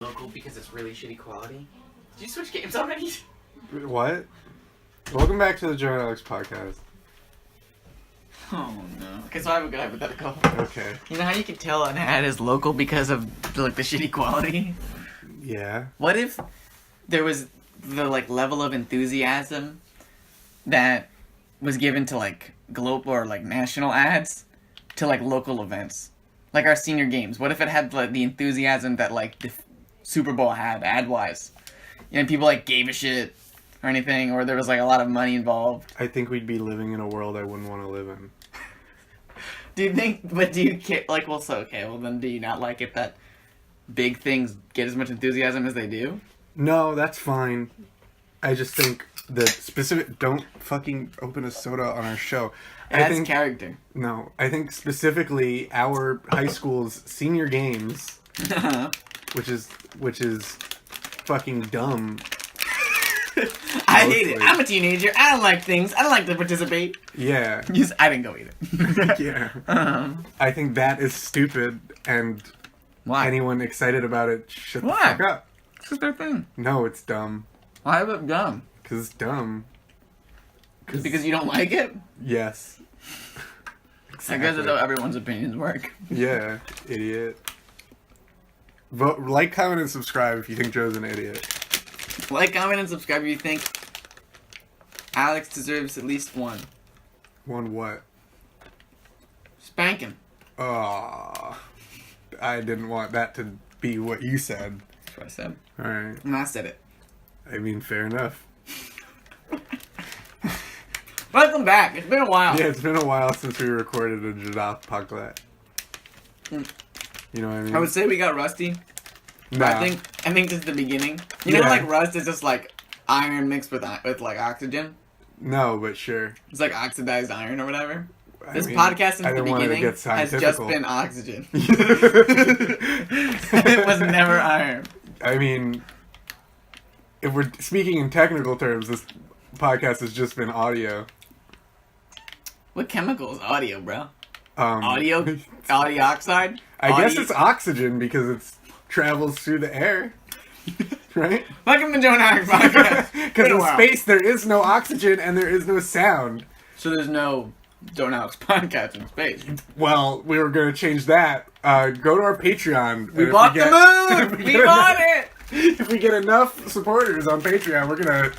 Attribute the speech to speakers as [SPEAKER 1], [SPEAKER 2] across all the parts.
[SPEAKER 1] local because it's really shitty quality. Did you switch games already?
[SPEAKER 2] What? Welcome back to the Joe and Alex podcast.
[SPEAKER 1] Oh no. Okay, so I have a good hypothetical.
[SPEAKER 2] Okay.
[SPEAKER 1] You know how you can tell an ad is local because of like the shitty quality?
[SPEAKER 2] Yeah.
[SPEAKER 1] What if there was the like level of enthusiasm that was given to like global or like national ads to like local events? Like our senior games. What if it had like the enthusiasm that like the Super Bowl had ad-wise? You know, people like gave a shit or anything, or there was like a lot of money involved.
[SPEAKER 2] I think we'd be living in a world I wouldn't want to live in.
[SPEAKER 1] Do you think, but do you care, like, well, so, okay, well then do you not like it that big things get as much enthusiasm as they do?
[SPEAKER 2] No, that's fine. I just think the specific, don't fucking open a soda on our show.
[SPEAKER 1] I think character.
[SPEAKER 2] No, I think specifically our high school's senior games, which is fucking dumb.
[SPEAKER 1] I hate it. I'm a teenager. I don't like things. I don't like to participate.
[SPEAKER 2] Yeah.
[SPEAKER 1] I didn't go either.
[SPEAKER 2] Yeah. I think that is stupid, and
[SPEAKER 1] why?
[SPEAKER 2] Anyone excited about it, shut the
[SPEAKER 1] Why?
[SPEAKER 2] fuck up.
[SPEAKER 1] It's just their thing.
[SPEAKER 2] No, it's dumb.
[SPEAKER 1] Why is it dumb?
[SPEAKER 2] Because it's dumb.
[SPEAKER 1] Because you don't like it?
[SPEAKER 2] Yes.
[SPEAKER 1] Exactly. I guess that's how everyone's opinions work.
[SPEAKER 2] Yeah, idiot. Vote, like, comment, and subscribe if you think Joe's an idiot.
[SPEAKER 1] Like, comment, and subscribe if you think Alex deserves at least one.
[SPEAKER 2] One what?
[SPEAKER 1] Spanking.
[SPEAKER 2] Oh, I didn't want that to be what you said.
[SPEAKER 1] That's what I said.
[SPEAKER 2] Alright.
[SPEAKER 1] And I said it.
[SPEAKER 2] I mean, fair enough.
[SPEAKER 1] Welcome back. It's been a while.
[SPEAKER 2] Yeah, it's been a while since we recorded a Jadaf Puglet. You know what I mean?
[SPEAKER 1] I would say we got rusty.
[SPEAKER 2] Nah.
[SPEAKER 1] I think this is the beginning. You know, like rust is just like iron mixed with like oxygen.
[SPEAKER 2] No, but sure.
[SPEAKER 1] It's like oxidized iron or whatever. This
[SPEAKER 2] mean,
[SPEAKER 1] podcast since the beginning has just been oxygen. It was never iron.
[SPEAKER 2] I mean, if we're speaking in technical terms, this podcast has just been audio.
[SPEAKER 1] What chemical is audio, bro?
[SPEAKER 2] Audio
[SPEAKER 1] oxide?
[SPEAKER 2] I guess it's oxygen because it travels through the air. Right?
[SPEAKER 1] Welcome to Joe and Alex podcast.
[SPEAKER 2] Because in space there is no oxygen and there is no sound.
[SPEAKER 1] So there's no Joe and Alex podcast in space.
[SPEAKER 2] Well, we were going to change that. Go to our Patreon.
[SPEAKER 1] We bought the moon! We bought it!
[SPEAKER 2] If we get enough supporters on Patreon, we're going to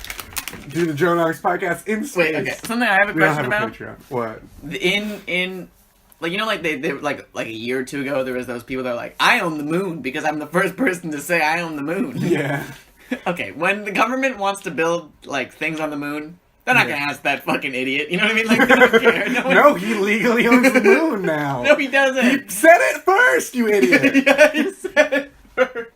[SPEAKER 2] do the Joe and Alex podcast in space.
[SPEAKER 1] Wait, okay. Something I have a question about.
[SPEAKER 2] We don't have a Patreon. What?
[SPEAKER 1] In like, you know, like they like a year or two ago, there was those people that are like, I own the moon because I'm the first person to say I own the moon.
[SPEAKER 2] Yeah.
[SPEAKER 1] Okay, when the government wants to build like things on the moon, they're not gonna ask that fucking idiot. You know what I mean? Like, they don't care.
[SPEAKER 2] No, he legally owns the moon now.
[SPEAKER 1] No, he doesn't.
[SPEAKER 2] He said it first, you idiot.
[SPEAKER 1] Yeah, he said it first.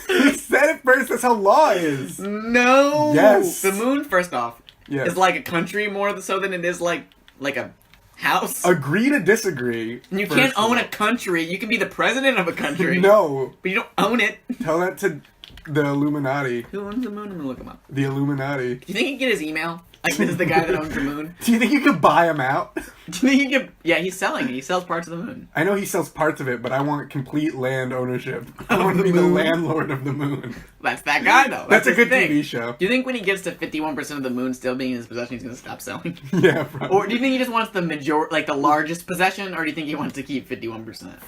[SPEAKER 2] He said it first. That's how law is.
[SPEAKER 1] No.
[SPEAKER 2] Yes.
[SPEAKER 1] The moon, first off, is like a country more so than it is like a house.
[SPEAKER 2] Agree to disagree.
[SPEAKER 1] And you can't own a country. You can be the president of a country.
[SPEAKER 2] No.
[SPEAKER 1] But you don't own it.
[SPEAKER 2] Tell that to the Illuminati.
[SPEAKER 1] Who owns the moon? I'm gonna look him up.
[SPEAKER 2] The Illuminati.
[SPEAKER 1] Do you think you can get his email? Like, this is the guy that owns the moon?
[SPEAKER 2] Do you think you could buy him out?
[SPEAKER 1] Do you think you can... Yeah, he's selling it. He sells parts of the moon.
[SPEAKER 2] I know he sells parts of it, but I want complete land ownership. I want to be the landlord of the moon.
[SPEAKER 1] That's that guy, though.
[SPEAKER 2] That's a good
[SPEAKER 1] thing.
[SPEAKER 2] TV show.
[SPEAKER 1] Do you think when he gets to 51% of the moon still being in his possession, he's going to stop selling?
[SPEAKER 2] Yeah, probably.
[SPEAKER 1] Or do you think he just wants the the largest possession, or do you think he wants to keep 51%?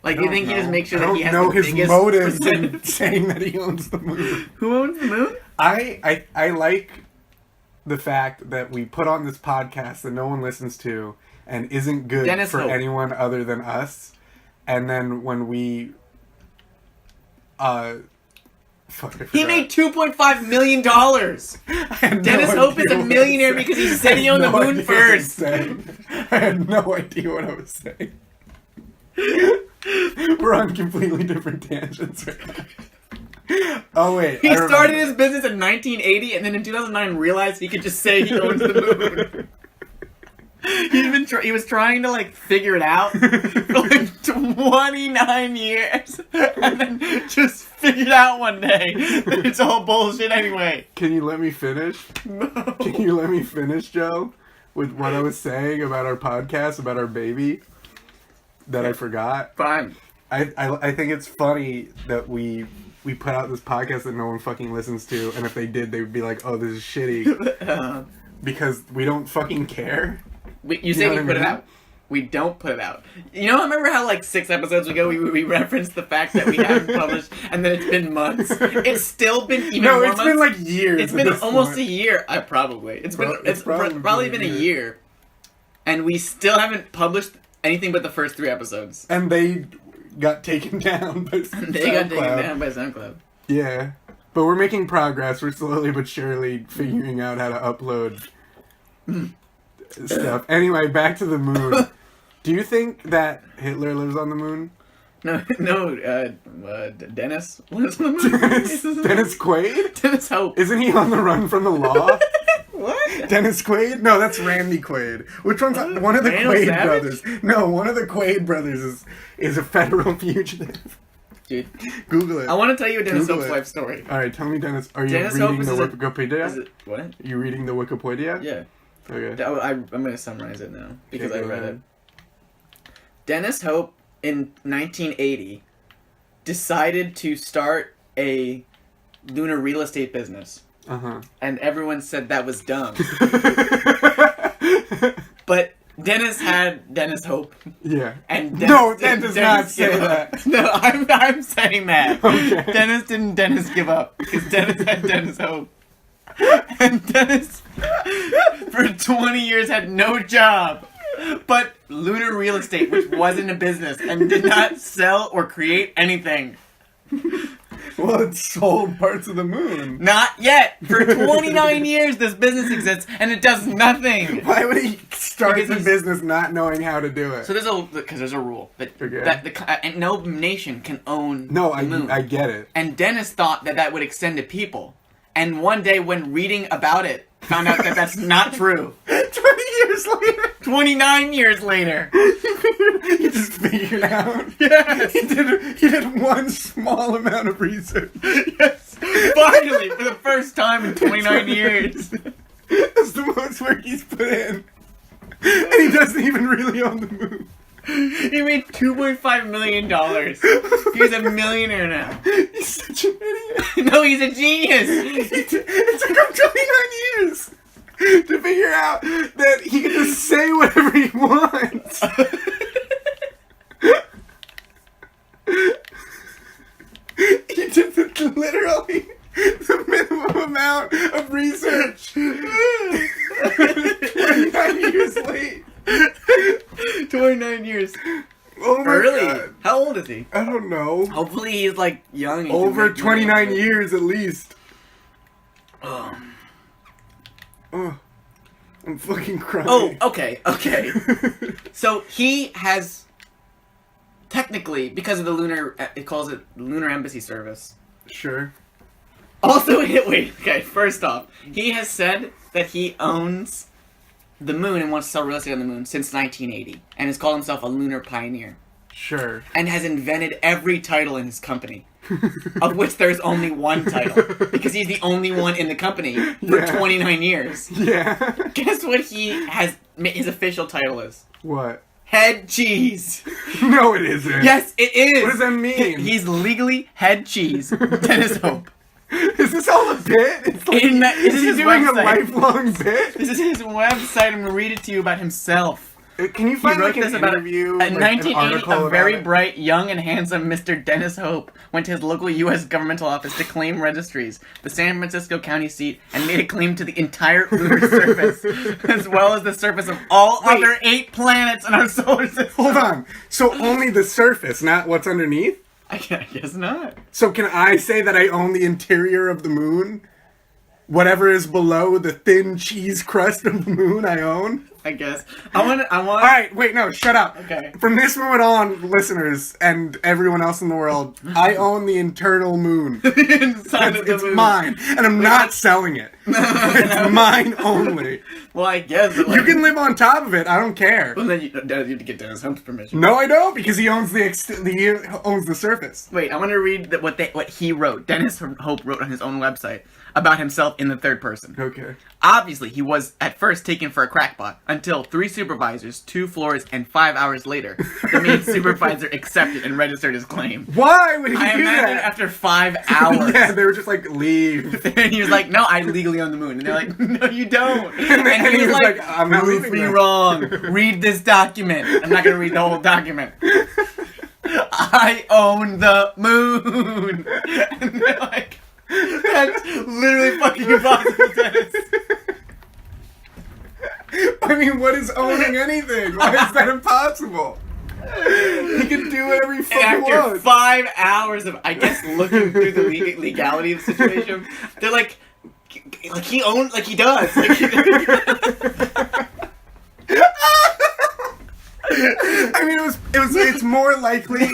[SPEAKER 1] Like, do you think he just makes sure that he has the biggest...
[SPEAKER 2] I don't know his motives in saying that he owns the moon.
[SPEAKER 1] Who owns the moon?
[SPEAKER 2] I like the fact that we put on this podcast that no one listens to and isn't good for anyone other than us. And then when we...
[SPEAKER 1] He made $2.5 million! Dennis Hope is a millionaire because he said he owned the moon first!
[SPEAKER 2] I had no idea what I was saying. We're on completely different tangents right now. Oh wait,
[SPEAKER 1] he started his business in 1980 and then in 2009 realized he could just say he owns the moon. He was trying to like figure it out for like 29 years and then just figured out one day that it's all bullshit anyway.
[SPEAKER 2] Can you let me finish?
[SPEAKER 1] No.
[SPEAKER 2] Can you let me finish, Joe? With what I was saying about our podcast, about our baby that I forgot?
[SPEAKER 1] Fine.
[SPEAKER 2] I think it's funny that we put out this podcast that no one fucking listens to, and if they did, they would be like, "Oh, this is shitty," because we don't fucking care.
[SPEAKER 1] You say we put it out. We don't put it out. You know, remember how like 6 episodes ago we referenced the fact that we haven't published, and then it's been months. It's still been even more months.
[SPEAKER 2] No, it's been like years.
[SPEAKER 1] It's been almost a year. Probably. It's probably been a year, and we still haven't published anything but the first 3 episodes.
[SPEAKER 2] And they got taken down by
[SPEAKER 1] SoundCloud.
[SPEAKER 2] Yeah, but we're making progress. We're slowly but surely figuring out how to upload stuff. Anyway, back to the moon. Do you think that Hitler lives on the moon?
[SPEAKER 1] No. Dennis lives on the moon.
[SPEAKER 2] Dennis Quaid?
[SPEAKER 1] Dennis Hope.
[SPEAKER 2] Isn't he on the run from the law?
[SPEAKER 1] What?
[SPEAKER 2] Dennis Quaid? No, that's Randy Quaid. Which one's one of the Quaid brothers? No, one of the Quaid brothers is a federal fugitive.
[SPEAKER 1] Dude,
[SPEAKER 2] Google it.
[SPEAKER 1] I want to tell you a Dennis Hope's life story.
[SPEAKER 2] All right, tell me, Dennis. Are you reading the Wikipedia?
[SPEAKER 1] What?
[SPEAKER 2] Are you reading the Wikipedia?
[SPEAKER 1] Yeah.
[SPEAKER 2] Okay.
[SPEAKER 1] I'm going to summarize it now because I read it. Dennis Hope in 1980 decided to start a lunar real estate business.
[SPEAKER 2] Uh-huh.
[SPEAKER 1] And everyone said that was dumb. But Dennis had Dennis Hope.
[SPEAKER 2] Yeah.
[SPEAKER 1] And
[SPEAKER 2] that does not say that.
[SPEAKER 1] No, I'm saying that.
[SPEAKER 2] Okay.
[SPEAKER 1] Dennis give up because Dennis had Dennis Hope. And Dennis, for 20 years, had no job but lunar real estate, which wasn't a business, and did not sell or create anything.
[SPEAKER 2] Well, it sold parts of the moon.
[SPEAKER 1] Not yet! For 29 years, this business exists, and it does nothing!
[SPEAKER 2] Why would he start the business not knowing how to do it?
[SPEAKER 1] So there's a rule that no nation can own the moon.
[SPEAKER 2] I get it.
[SPEAKER 1] And Dennis thought that would extend to people. And one day, when reading about it, found out that that's not true.
[SPEAKER 2] 20 years later.
[SPEAKER 1] 29 years later.
[SPEAKER 2] He just figured out.
[SPEAKER 1] Yes.
[SPEAKER 2] He did one small amount of research.
[SPEAKER 1] Yes. Finally, for the first time in 29 years.
[SPEAKER 2] That's the most work he's put in. And he doesn't even really own the moon.
[SPEAKER 1] He made $2.5 million. He's a millionaire now.
[SPEAKER 2] He's such an idiot.
[SPEAKER 1] No, he's a genius.
[SPEAKER 2] It took him 29 years to figure out that he can just say whatever he wants. He did literally the minimum amount of research. 29 years late.
[SPEAKER 1] 29 years.
[SPEAKER 2] Oh my
[SPEAKER 1] God.
[SPEAKER 2] God.
[SPEAKER 1] How old is he?
[SPEAKER 2] I don't know.
[SPEAKER 1] Hopefully he's like young.
[SPEAKER 2] Over 29 years at least.
[SPEAKER 1] Oh,
[SPEAKER 2] I'm fucking crying.
[SPEAKER 1] Oh, okay. So he has, technically, because of the lunar, it calls it Lunar Embassy Service.
[SPEAKER 2] Sure.
[SPEAKER 1] Also, okay, first off, he has said that he owns the moon and wants to sell real estate on the moon since 1980, and has called himself a lunar pioneer.
[SPEAKER 2] Sure.
[SPEAKER 1] And has invented every title in his company, of which there's only one title, because he's the only one in the company for 29 years.
[SPEAKER 2] Yeah.
[SPEAKER 1] Guess what his official title is?
[SPEAKER 2] What?
[SPEAKER 1] Head cheese.
[SPEAKER 2] No, it isn't.
[SPEAKER 1] Yes, it is.
[SPEAKER 2] What does that mean?
[SPEAKER 1] He's legally head cheese. Dennis Hope.
[SPEAKER 2] Is this all a bit? It's like,
[SPEAKER 1] this
[SPEAKER 2] is he doing
[SPEAKER 1] website.
[SPEAKER 2] a lifelong bit?
[SPEAKER 1] This is his website. I'm going to read it to you about himself.
[SPEAKER 2] Can you find like an interview?
[SPEAKER 1] In 1980, a very bright, young, and handsome Mr. Dennis Hope went to his local U.S. governmental office to claim registries, the San Francisco County seat, and made a claim to the entire lunar surface, as well as the surface of all other 8 planets in our solar system.
[SPEAKER 2] Hold on. So only the surface, not what's underneath?
[SPEAKER 1] I guess not.
[SPEAKER 2] So can I say that I own the interior of the moon? Whatever is below the thin cheese crust of the moon, I own?
[SPEAKER 1] I guess. I want.
[SPEAKER 2] Alright, wait, no, shut up.
[SPEAKER 1] Okay.
[SPEAKER 2] From this moment on, listeners, and everyone else in the world, I own the internal moon.
[SPEAKER 1] Inside of the
[SPEAKER 2] it's
[SPEAKER 1] moon.
[SPEAKER 2] mine, and I'm not selling it. It's mine only.
[SPEAKER 1] Well, I guess.
[SPEAKER 2] You can live on top of it, I don't care.
[SPEAKER 1] Well, then you have to get Dennis Hope's permission.
[SPEAKER 2] No, I don't, because he owns he owns the surface.
[SPEAKER 1] Wait, I want to read what he wrote. Dennis Hope wrote on his own website about himself in the third person.
[SPEAKER 2] Okay.
[SPEAKER 1] Obviously, he was at first taken for a crackpot until 3 supervisors, 2 floors, and 5 hours later, the main supervisor accepted and registered his claim.
[SPEAKER 2] Why would he
[SPEAKER 1] I
[SPEAKER 2] do
[SPEAKER 1] imagine
[SPEAKER 2] that?
[SPEAKER 1] after 5 hours.
[SPEAKER 2] Yeah, they were just like, leave.
[SPEAKER 1] And he was like, no, I legally own the moon. And they're like, no, you don't.
[SPEAKER 2] And he was like, I'm not
[SPEAKER 1] prove
[SPEAKER 2] leaving
[SPEAKER 1] me
[SPEAKER 2] then."
[SPEAKER 1] wrong. Read this document. I'm not going to read the whole document. I own the moon. And they're like, that's literally fucking impossible, Dennis.
[SPEAKER 2] I mean, what is owning anything? Why is that impossible? He can do whatever he fucking
[SPEAKER 1] And after
[SPEAKER 2] wants.
[SPEAKER 1] 5 hours of, I guess, looking through the legality of the situation, they're like he owns, like he does. Like,
[SPEAKER 2] I mean, it's more likely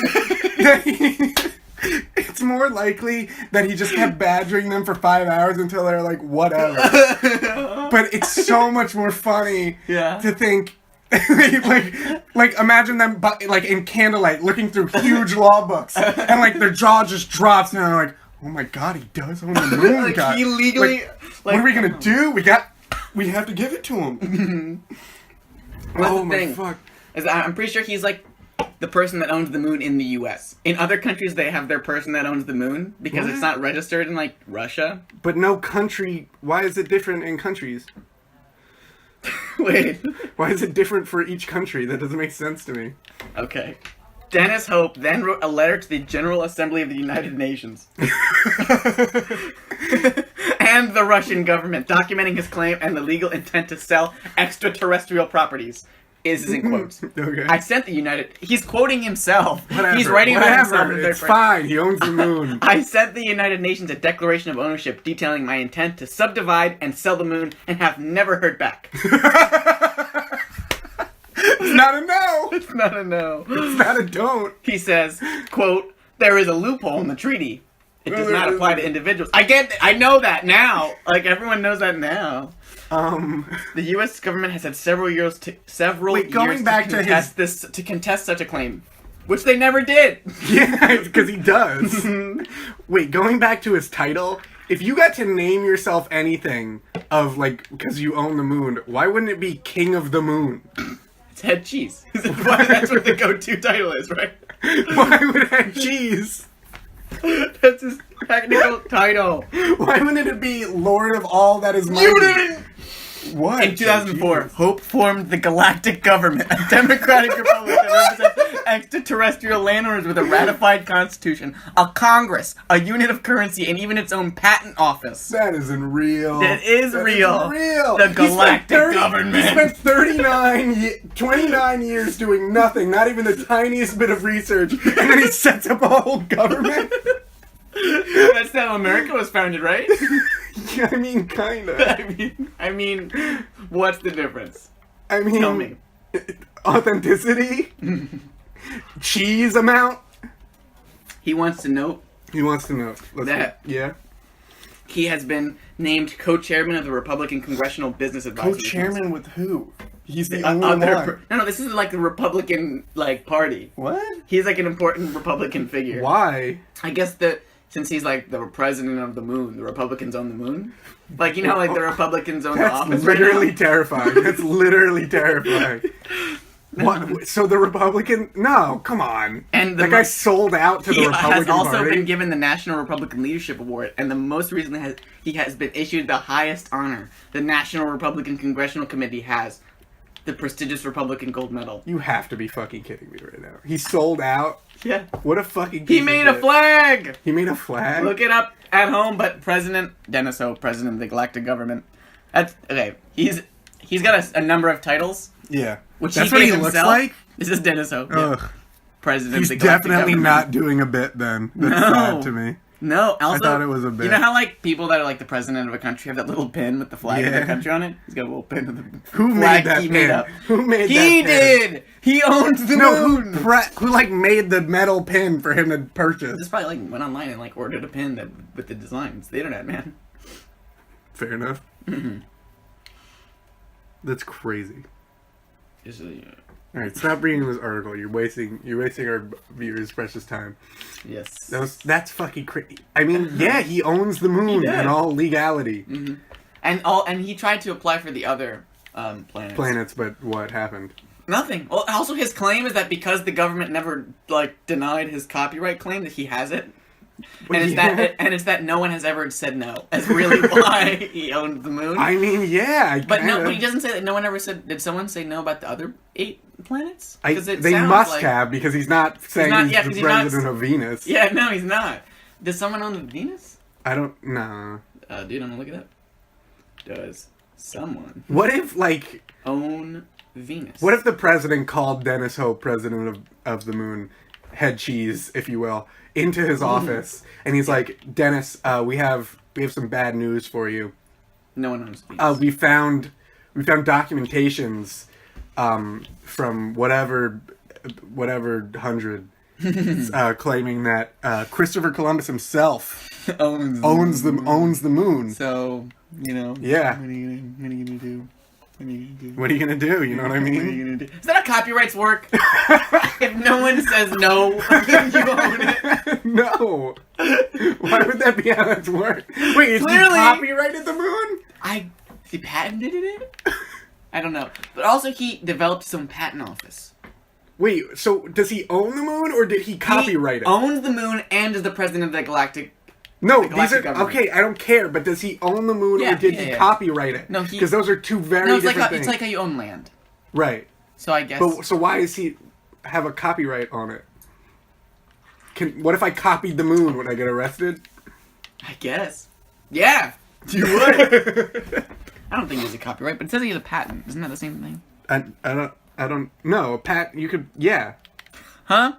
[SPEAKER 2] that it's more likely that he just kept badgering them for 5 hours until they're like, whatever. But it's so much more funny to think, like imagine them like in candlelight looking through huge law books and like their jaw just drops and they're like, oh my god, he does own the moon.
[SPEAKER 1] like
[SPEAKER 2] God.
[SPEAKER 1] he legally.
[SPEAKER 2] What are we gonna do? We have to give it to him.
[SPEAKER 1] What's
[SPEAKER 2] Oh
[SPEAKER 1] the
[SPEAKER 2] my
[SPEAKER 1] thing?
[SPEAKER 2] fuck.
[SPEAKER 1] Is I'm pretty sure he's like the person that owns the moon in the U.S. In other countries, they have their person that owns the moon because it's not registered in like Russia.
[SPEAKER 2] But no country. Why is it different in countries?
[SPEAKER 1] Wait.
[SPEAKER 2] Why is it different for each country? That doesn't make sense to me.
[SPEAKER 1] Okay. Dennis Hope then wrote a letter to the General Assembly of the United Nations and the Russian government documenting his claim and the legal intent to sell extraterrestrial properties. Is in quotes.
[SPEAKER 2] Okay.
[SPEAKER 1] I sent the United... He's quoting himself.
[SPEAKER 2] Whatever,
[SPEAKER 1] He's writing about himself.
[SPEAKER 2] It's fine. He owns the moon.
[SPEAKER 1] I sent the United Nations a declaration of ownership detailing my intent to subdivide and sell the moon and have never heard back.
[SPEAKER 2] It's not a no.
[SPEAKER 1] It's not a no.
[SPEAKER 2] It's not a don't.
[SPEAKER 1] He says, quote, there is a loophole in the treaty. It does not apply to individuals. I get I know that now. Like, everyone knows that now. The U.S. government has had several years to contest such a claim, which they never did.
[SPEAKER 2] Yeah, because he does. Wait, going back to his title, if you got to name yourself anything of like because you own the moon, why wouldn't it be King of the Moon?
[SPEAKER 1] It's head cheese. That's what the go-to title is, right?
[SPEAKER 2] Why would head cheese?
[SPEAKER 1] That's his technical title.
[SPEAKER 2] Why wouldn't it be Lord of all that is mighty?
[SPEAKER 1] You didn't.
[SPEAKER 2] What?
[SPEAKER 1] In 2004, Hope formed the Galactic Government, a democratic republic that represents extraterrestrial landowners with a ratified constitution, a Congress, a unit of currency, and even its own patent office.
[SPEAKER 2] That isn't real.
[SPEAKER 1] That is real.
[SPEAKER 2] Isn't real.
[SPEAKER 1] The Galactic Government.
[SPEAKER 2] He spent 29 years doing nothing, not even the tiniest bit of research, and then he sets up a whole government.
[SPEAKER 1] That's how America was founded, right?
[SPEAKER 2] Yeah, I mean, kinda.
[SPEAKER 1] I mean, what's the difference?
[SPEAKER 2] I mean,
[SPEAKER 1] Tell me.
[SPEAKER 2] Authenticity? Cheese amount?
[SPEAKER 1] He wants to note
[SPEAKER 2] He wants to know. Yeah?
[SPEAKER 1] he has been named co-chairman of the Republican Congressional Business Advisory Council.
[SPEAKER 2] Co-chairman with who? He's the only one.
[SPEAKER 1] No, this is like the Republican party.
[SPEAKER 2] What?
[SPEAKER 1] He's like an important Republican figure.
[SPEAKER 2] Why?
[SPEAKER 1] I guess since he's like the president of the moon, the Republicans own the moon. Like, you know, like the Republicans own the office.
[SPEAKER 2] That's literally
[SPEAKER 1] right now.
[SPEAKER 2] terrifying. That's literally terrifying. What? So the Republican? No, come on.
[SPEAKER 1] And
[SPEAKER 2] that guy sold out to the Republican
[SPEAKER 1] He has also
[SPEAKER 2] Party.
[SPEAKER 1] been given the National Republican Leadership Award, and the most recently he has been issued the highest honor the National Republican Congressional Committee has, the prestigious Republican Gold Medal.
[SPEAKER 2] You have to be fucking kidding me right now. He sold out?
[SPEAKER 1] Yeah.
[SPEAKER 2] What a fucking
[SPEAKER 1] He made a flag!
[SPEAKER 2] He made a flag?
[SPEAKER 1] Look it up at home, but President Dennis Hope, President of the Galactic Government. That's okay. He's got a number of titles.
[SPEAKER 2] Yeah.
[SPEAKER 1] Which
[SPEAKER 2] That's
[SPEAKER 1] he
[SPEAKER 2] what he
[SPEAKER 1] gave
[SPEAKER 2] looks
[SPEAKER 1] himself.
[SPEAKER 2] like?
[SPEAKER 1] This is Dennis Hope.
[SPEAKER 2] Ugh.
[SPEAKER 1] Yeah. President
[SPEAKER 2] He's
[SPEAKER 1] of the Galactic
[SPEAKER 2] definitely
[SPEAKER 1] Government.
[SPEAKER 2] not doing a bit then. That's
[SPEAKER 1] No.
[SPEAKER 2] sad to me.
[SPEAKER 1] No, also,
[SPEAKER 2] I thought it was a bit.
[SPEAKER 1] You know how like people that are like the president of a country have that little pin with the flag of their country on it? He's got a little pin with the
[SPEAKER 2] Who
[SPEAKER 1] flag
[SPEAKER 2] made that
[SPEAKER 1] he
[SPEAKER 2] pin?
[SPEAKER 1] made up.
[SPEAKER 2] Who made that
[SPEAKER 1] He
[SPEAKER 2] pin?
[SPEAKER 1] did! He owns the moon!
[SPEAKER 2] Who like made the metal pin for him to purchase?
[SPEAKER 1] This probably like went online and like ordered a pin with the design. It's the internet, man.
[SPEAKER 2] Fair enough.
[SPEAKER 1] Mm-hmm.
[SPEAKER 2] That's crazy.
[SPEAKER 1] It's,
[SPEAKER 2] All right, stop reading this article. You're wasting our viewers' precious time.
[SPEAKER 1] yes.
[SPEAKER 2] That's fucking crazy. I mean, yeah, he owns the moon
[SPEAKER 1] He did.
[SPEAKER 2] in all legality.
[SPEAKER 1] Mm-hmm. And he tried to apply for the other
[SPEAKER 2] planets, but what happened?
[SPEAKER 1] Nothing. Well, also his claim is that because the government never denied his copyright claim that he has it, and it's that no one has ever said no. That's really why he owned the moon.
[SPEAKER 2] I mean, yeah,
[SPEAKER 1] but he doesn't say that. No one ever said. Did someone say no about the other 8 planets?
[SPEAKER 2] They must have, because he's not saying he's the president of Venus.
[SPEAKER 1] Yeah, no, he's not. Does someone own Venus?
[SPEAKER 2] I don't know.
[SPEAKER 1] Dude, I'm gonna look it up. Does someone?
[SPEAKER 2] What if
[SPEAKER 1] own Venus?
[SPEAKER 2] What if the president called Dennis Hope, president of the moon, head cheese, if you will, into his office, and he's like, Dennis, we have some bad news for you.
[SPEAKER 1] No one owns Venus.
[SPEAKER 2] We found documentations from whatever hundred claiming that Christopher Columbus himself owns the moon.
[SPEAKER 1] So,
[SPEAKER 2] yeah.
[SPEAKER 1] What are you gonna do?
[SPEAKER 2] What are you gonna do? You know what I mean?
[SPEAKER 1] What are you gonna do? Is that how copyrights work? If no one says no, then you own it.
[SPEAKER 2] No. Why would that be how that's work? Wait, is he copyrighted the moon?
[SPEAKER 1] He patented it? I don't know. But also he developed his own patent office.
[SPEAKER 2] Wait, so does he own the moon, or did he copyright it?
[SPEAKER 1] He owns the moon and is the president of the galactic.
[SPEAKER 2] No, these are okay. I don't care, but does he own the moon, or did he copyright it?
[SPEAKER 1] No,
[SPEAKER 2] because those are two very different things.
[SPEAKER 1] It's like how you own land,
[SPEAKER 2] right?
[SPEAKER 1] So I guess.
[SPEAKER 2] But so why does he have a copyright on it? What if I copied the moon? Would I get arrested?
[SPEAKER 1] I guess. Yeah, you would. I don't think he has a copyright, but it says he has a patent. Isn't that the same thing?
[SPEAKER 2] I don't know. You could. Yeah.
[SPEAKER 1] Huh?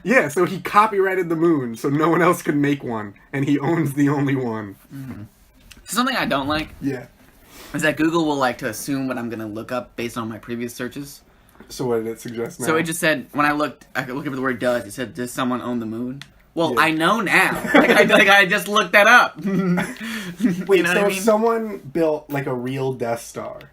[SPEAKER 2] Yeah, so he copyrighted the moon, so no one else could make one, and he owns the only one.
[SPEAKER 1] Mm-hmm. Something I don't like.
[SPEAKER 2] Yeah.
[SPEAKER 1] Is that Google will like to assume what I'm gonna look up based on my previous searches.
[SPEAKER 2] So what did it suggest now?
[SPEAKER 1] So it just said when I looked up the word "does." It said, "Does someone own the moon?" Well,
[SPEAKER 2] yeah.
[SPEAKER 1] I know now. I just looked that up.
[SPEAKER 2] Wait, so if someone built a real Death Star,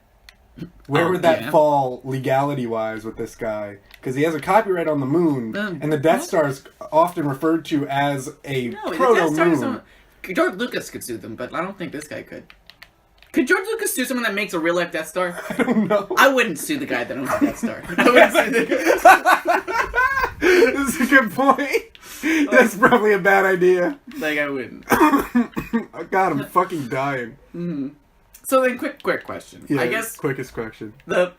[SPEAKER 2] where would that fall legality-wise with this guy? Because he has a copyright on the moon, and the Death Star is often referred to as a proto-moon.
[SPEAKER 1] George Lucas could sue them, but I don't think this guy could. Could George Lucas sue someone that makes a real-life Death Star?
[SPEAKER 2] I don't know.
[SPEAKER 1] I wouldn't sue the guy that owns the Death Star. I wouldn't sue the guy.
[SPEAKER 2] This is a good point. That's probably a bad idea.
[SPEAKER 1] I wouldn't.
[SPEAKER 2] Oh, God, I'm fucking dying.
[SPEAKER 1] Mm-hmm. So then, quick question.
[SPEAKER 2] Yeah,
[SPEAKER 1] I guess
[SPEAKER 2] quickest question.
[SPEAKER 1] The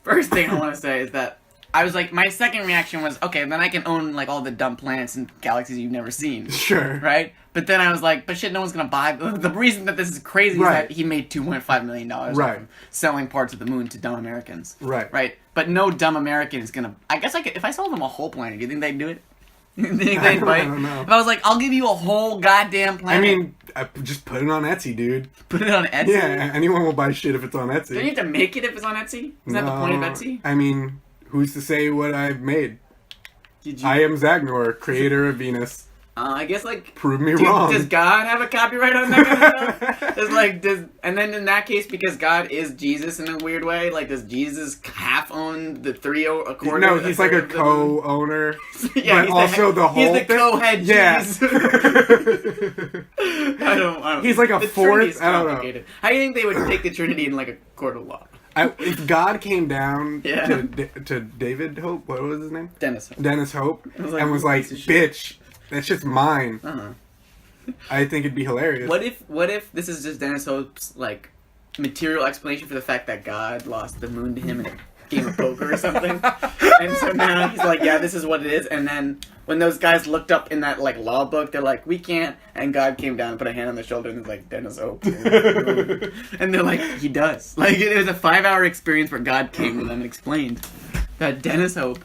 [SPEAKER 1] first thing I want to say is that I was my second reaction was, okay, then I can own all the dumb planets and galaxies you've never seen.
[SPEAKER 2] Sure.
[SPEAKER 1] Right? But then I was like, but shit, no one's gonna buy. The reason that this is crazy is that he made $2.5 million from selling parts of the moon to dumb Americans.
[SPEAKER 2] Right.
[SPEAKER 1] Right? But no dumb American is gonna. I guess if I sold them a whole planet, do you think they'd do it? You think they'd buy it?
[SPEAKER 2] I don't know.
[SPEAKER 1] If I was like, I'll give you a whole goddamn planet.
[SPEAKER 2] I mean, just put it on Etsy, dude.
[SPEAKER 1] Put it on Etsy?
[SPEAKER 2] Yeah, anyone will buy shit if it's on Etsy.
[SPEAKER 1] Don't you have to make it if it's on Etsy? Is that the point of Etsy?
[SPEAKER 2] I mean, who's to say what I've made? I am Zagnor, creator of Venus.
[SPEAKER 1] I guess
[SPEAKER 2] prove me wrong.
[SPEAKER 1] Does God have a copyright on that kind of stuff? And then in that case, because God is Jesus in a weird way, does Jesus half own the 3/4?
[SPEAKER 2] No, he's a co-owner,
[SPEAKER 1] yeah,
[SPEAKER 2] but also the whole
[SPEAKER 1] he's the co-head Jesus. I don't.
[SPEAKER 2] He's like a fourth. I don't know.
[SPEAKER 1] How do you think they would take the Trinity in a court of law?
[SPEAKER 2] If God came down to David Hope, what was his name? Dennis Hope, and was like, bitch. That's just mine. I think it'd be hilarious.
[SPEAKER 1] What if this is just Dennis Hope's material explanation for the fact that God lost the moon to him in a game of poker or something? And so now he's like, yeah, this is what it is. And then when those guys looked up in that law book, they're like, we can't. And God came down and put a hand on their shoulder and was like, Dennis Hope. And they're like, he does. It was a 5-hour experience where God came to them and explained that Dennis Hope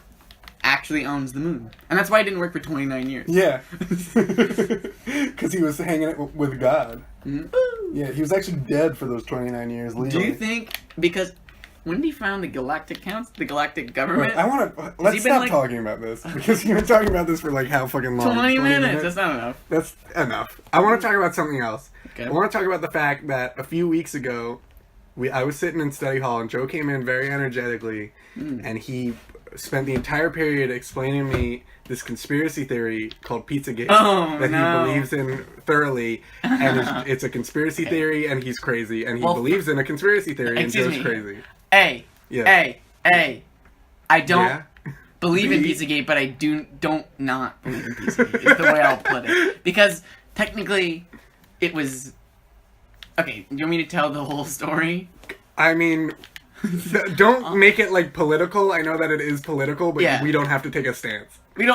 [SPEAKER 1] actually owns the moon. And that's why it didn't work for 29 years.
[SPEAKER 2] Yeah. Because he was hanging with God. Mm-hmm. Yeah, he was actually dead for those 29 years legally.
[SPEAKER 1] Do you think, because when did he found the galactic government?
[SPEAKER 2] Wait, let's stop talking about this. Because you've been talking about this for how fucking long?
[SPEAKER 1] 20 minutes. That's not enough.
[SPEAKER 2] That's enough. I want to talk about something else.
[SPEAKER 1] Okay.
[SPEAKER 2] I want to talk about the fact that a few weeks ago, I was sitting in study hall and Joe came in very energetically and he spent the entire period explaining to me this conspiracy theory called Pizzagate that he believes in thoroughly, and it's a conspiracy theory, and he's crazy, and he believes in a conspiracy theory, and Joe's crazy.
[SPEAKER 1] I don't believe in Pizzagate, but I don't not believe in Pizzagate, is the way I'll put it. Because, technically, it was... Okay, do you want me to tell the whole story?
[SPEAKER 2] I mean... Don't make it, like, political. I know that it is political, but we don't have to take a stance.
[SPEAKER 1] I'm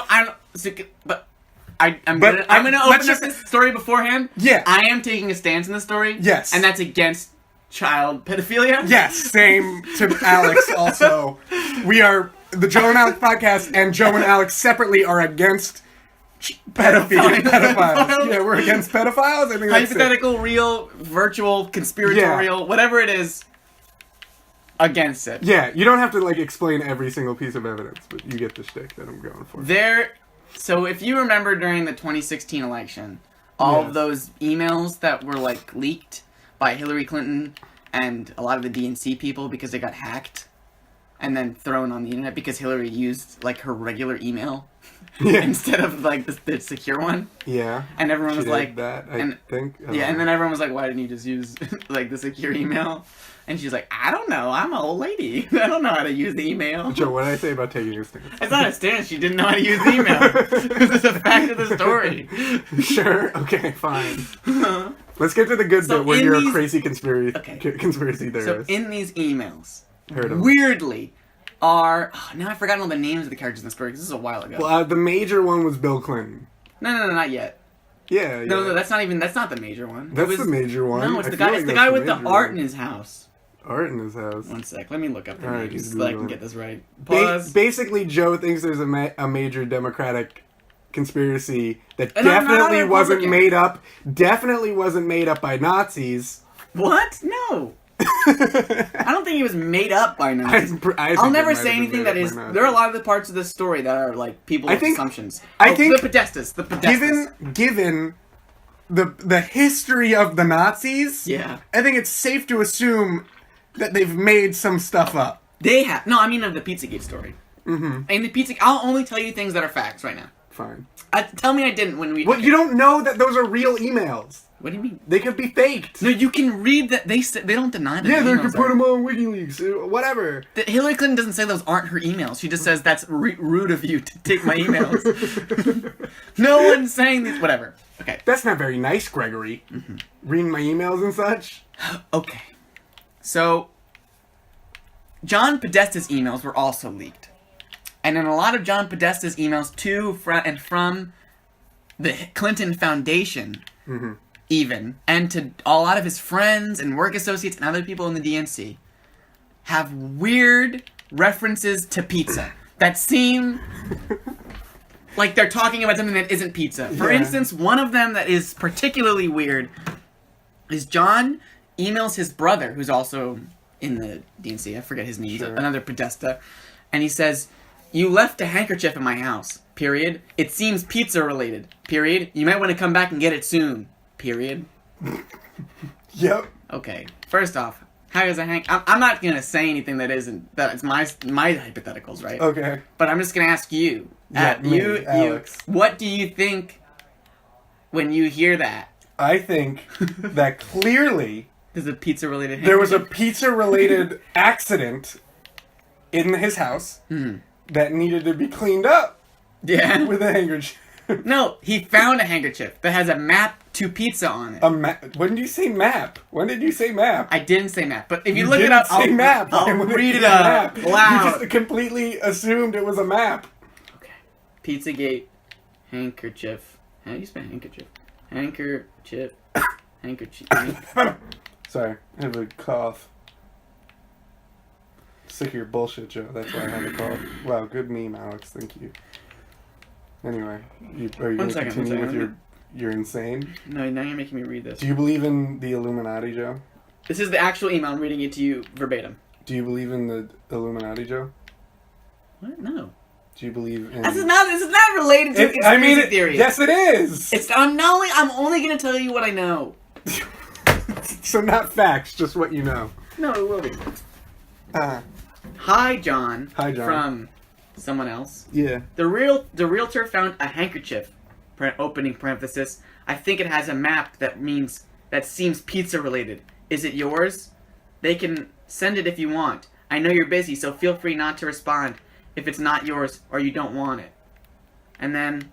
[SPEAKER 1] gonna open up this story beforehand.
[SPEAKER 2] Yeah.
[SPEAKER 1] I am taking a stance in the story.
[SPEAKER 2] Yes.
[SPEAKER 1] And that's against child pedophilia.
[SPEAKER 2] Yes, same to Alex also. We are, the Joe and Alex podcast, and Joe and Alex separately are against pedophiles. Yeah, we're against pedophiles. I think that's
[SPEAKER 1] hypothetical, real, virtual, conspiratorial, whatever it is. Against it.
[SPEAKER 2] Yeah, you don't have to, like, explain every single piece of evidence, but you get the shtick that I'm going for.
[SPEAKER 1] So if you remember during the 2016 election, all of those emails that were, like, leaked by Hillary Clinton and a lot of the DNC people because they got hacked and then thrown on the internet because Hillary used, like, her regular email instead of, like, the secure one.
[SPEAKER 2] Yeah.
[SPEAKER 1] And everyone was like...
[SPEAKER 2] that, I think.
[SPEAKER 1] And then everyone was like, why didn't you just use, like, the secure email? And she's like, I don't know. I'm an old lady. I don't know how to use the email.
[SPEAKER 2] Joe, what did I say about taking a stance?
[SPEAKER 1] It's not a stance. She didn't know how to use the email. It's a fact of the story.
[SPEAKER 2] Sure. Okay, fine. Let's get to the good bit where you're a crazy conspiracy theorist.
[SPEAKER 1] So in these emails, weirdly, are... Oh, now I've forgotten all the names of the characters in the story because this is a while ago.
[SPEAKER 2] Well, the major one was Bill Clinton.
[SPEAKER 1] No, not yet.
[SPEAKER 2] Yeah.
[SPEAKER 1] No, that's not the major one.
[SPEAKER 2] That's the major one.
[SPEAKER 1] No, it's the guy with the art in his house.
[SPEAKER 2] Art in his house.
[SPEAKER 1] One sec. Let me look up the names so I can get this right.
[SPEAKER 2] Pause. Basically, Joe thinks there's a major Democratic conspiracy that definitely wasn't made up. Definitely wasn't made up by Nazis.
[SPEAKER 1] What? No. I don't think it was made up by Nazis. I'll never say anything that is... There are a lot of the parts of this story that are, like, people's assumptions. I think... The Podestas.
[SPEAKER 2] Given the history of the Nazis, I think it's safe to assume that they've made some stuff up.
[SPEAKER 1] They have. No, I mean of the Pizzagate story. Mm-hmm. And the Pizzagate... I'll only tell you things that are facts right now.
[SPEAKER 2] Fine.
[SPEAKER 1] Tell me I didn't when we...
[SPEAKER 2] Well, you don't know that those are real emails.
[SPEAKER 1] What do you mean?
[SPEAKER 2] They could be faked.
[SPEAKER 1] No, you can read that. They don't deny that.
[SPEAKER 2] Yeah, they could put them on WikiLeaks. Whatever.
[SPEAKER 1] Hillary Clinton doesn't say those aren't her emails. She just says that's rude of you to take my emails. No one's saying this. Whatever. Okay.
[SPEAKER 2] That's not very nice, Gregory. Mm-hmm. Reading my emails and such.
[SPEAKER 1] Okay. So, John Podesta's emails were also leaked. And in a lot of John Podesta's emails to and from the Clinton Foundation, even, and to a lot of his friends and work associates and other people in the DNC, have weird references to pizza that seem like they're talking about something that isn't pizza. For instance, one of them that is particularly weird is John emails his brother, who's also in the DNC, I forget his name, another Podesta, and he says, "You left a handkerchief in my house, period. It seems pizza related, period. You might want to come back and get it soon, period."
[SPEAKER 2] Yep.
[SPEAKER 1] Okay, first off, how does a I'm not going to say anything that isn't, that's my hypotheticals, right?
[SPEAKER 2] Okay.
[SPEAKER 1] But I'm just going to ask you,
[SPEAKER 2] Alex.
[SPEAKER 1] What do you think when you hear that?
[SPEAKER 2] I think that clearly
[SPEAKER 1] There's a pizza related
[SPEAKER 2] there was a pizza related accident in his house that needed to be cleaned up with a handkerchief.
[SPEAKER 1] No, he found a handkerchief that has a map to pizza on it.
[SPEAKER 2] When did you say map? When did you say map?
[SPEAKER 1] I didn't say map, but if you look it up, I'll read it up loud.
[SPEAKER 2] You just completely assumed it was a map.
[SPEAKER 1] Okay. Pizzagate, handkerchief. How do you spell handkerchief? Handkerchief.
[SPEAKER 2] Sorry, I have a cough. Sick of your bullshit, Joe. That's why I have a cough. Wow, good meme, Alex. Thank you. Anyway, are you going to continue with your insane?
[SPEAKER 1] No, now you're making me read this.
[SPEAKER 2] Do you believe in the Illuminati, Joe?
[SPEAKER 1] This is the actual email. I'm reading it to you verbatim.
[SPEAKER 2] Do you believe in the Illuminati, Joe?
[SPEAKER 1] What? No.
[SPEAKER 2] Do you believe in...
[SPEAKER 1] This is not related to conspiracy theory.
[SPEAKER 2] Yes, it is!
[SPEAKER 1] I'm only going to tell you what I know.
[SPEAKER 2] So not facts, just what you know.
[SPEAKER 1] No, it will be. Hi, John.
[SPEAKER 2] Hi, John.
[SPEAKER 1] From someone else.
[SPEAKER 2] Yeah.
[SPEAKER 1] The realtor found a handkerchief, opening parenthesis. I think it has a map that seems pizza related. Is it yours? They can send it if you want. I know you're busy, so feel free not to respond if it's not yours or you don't want it. And then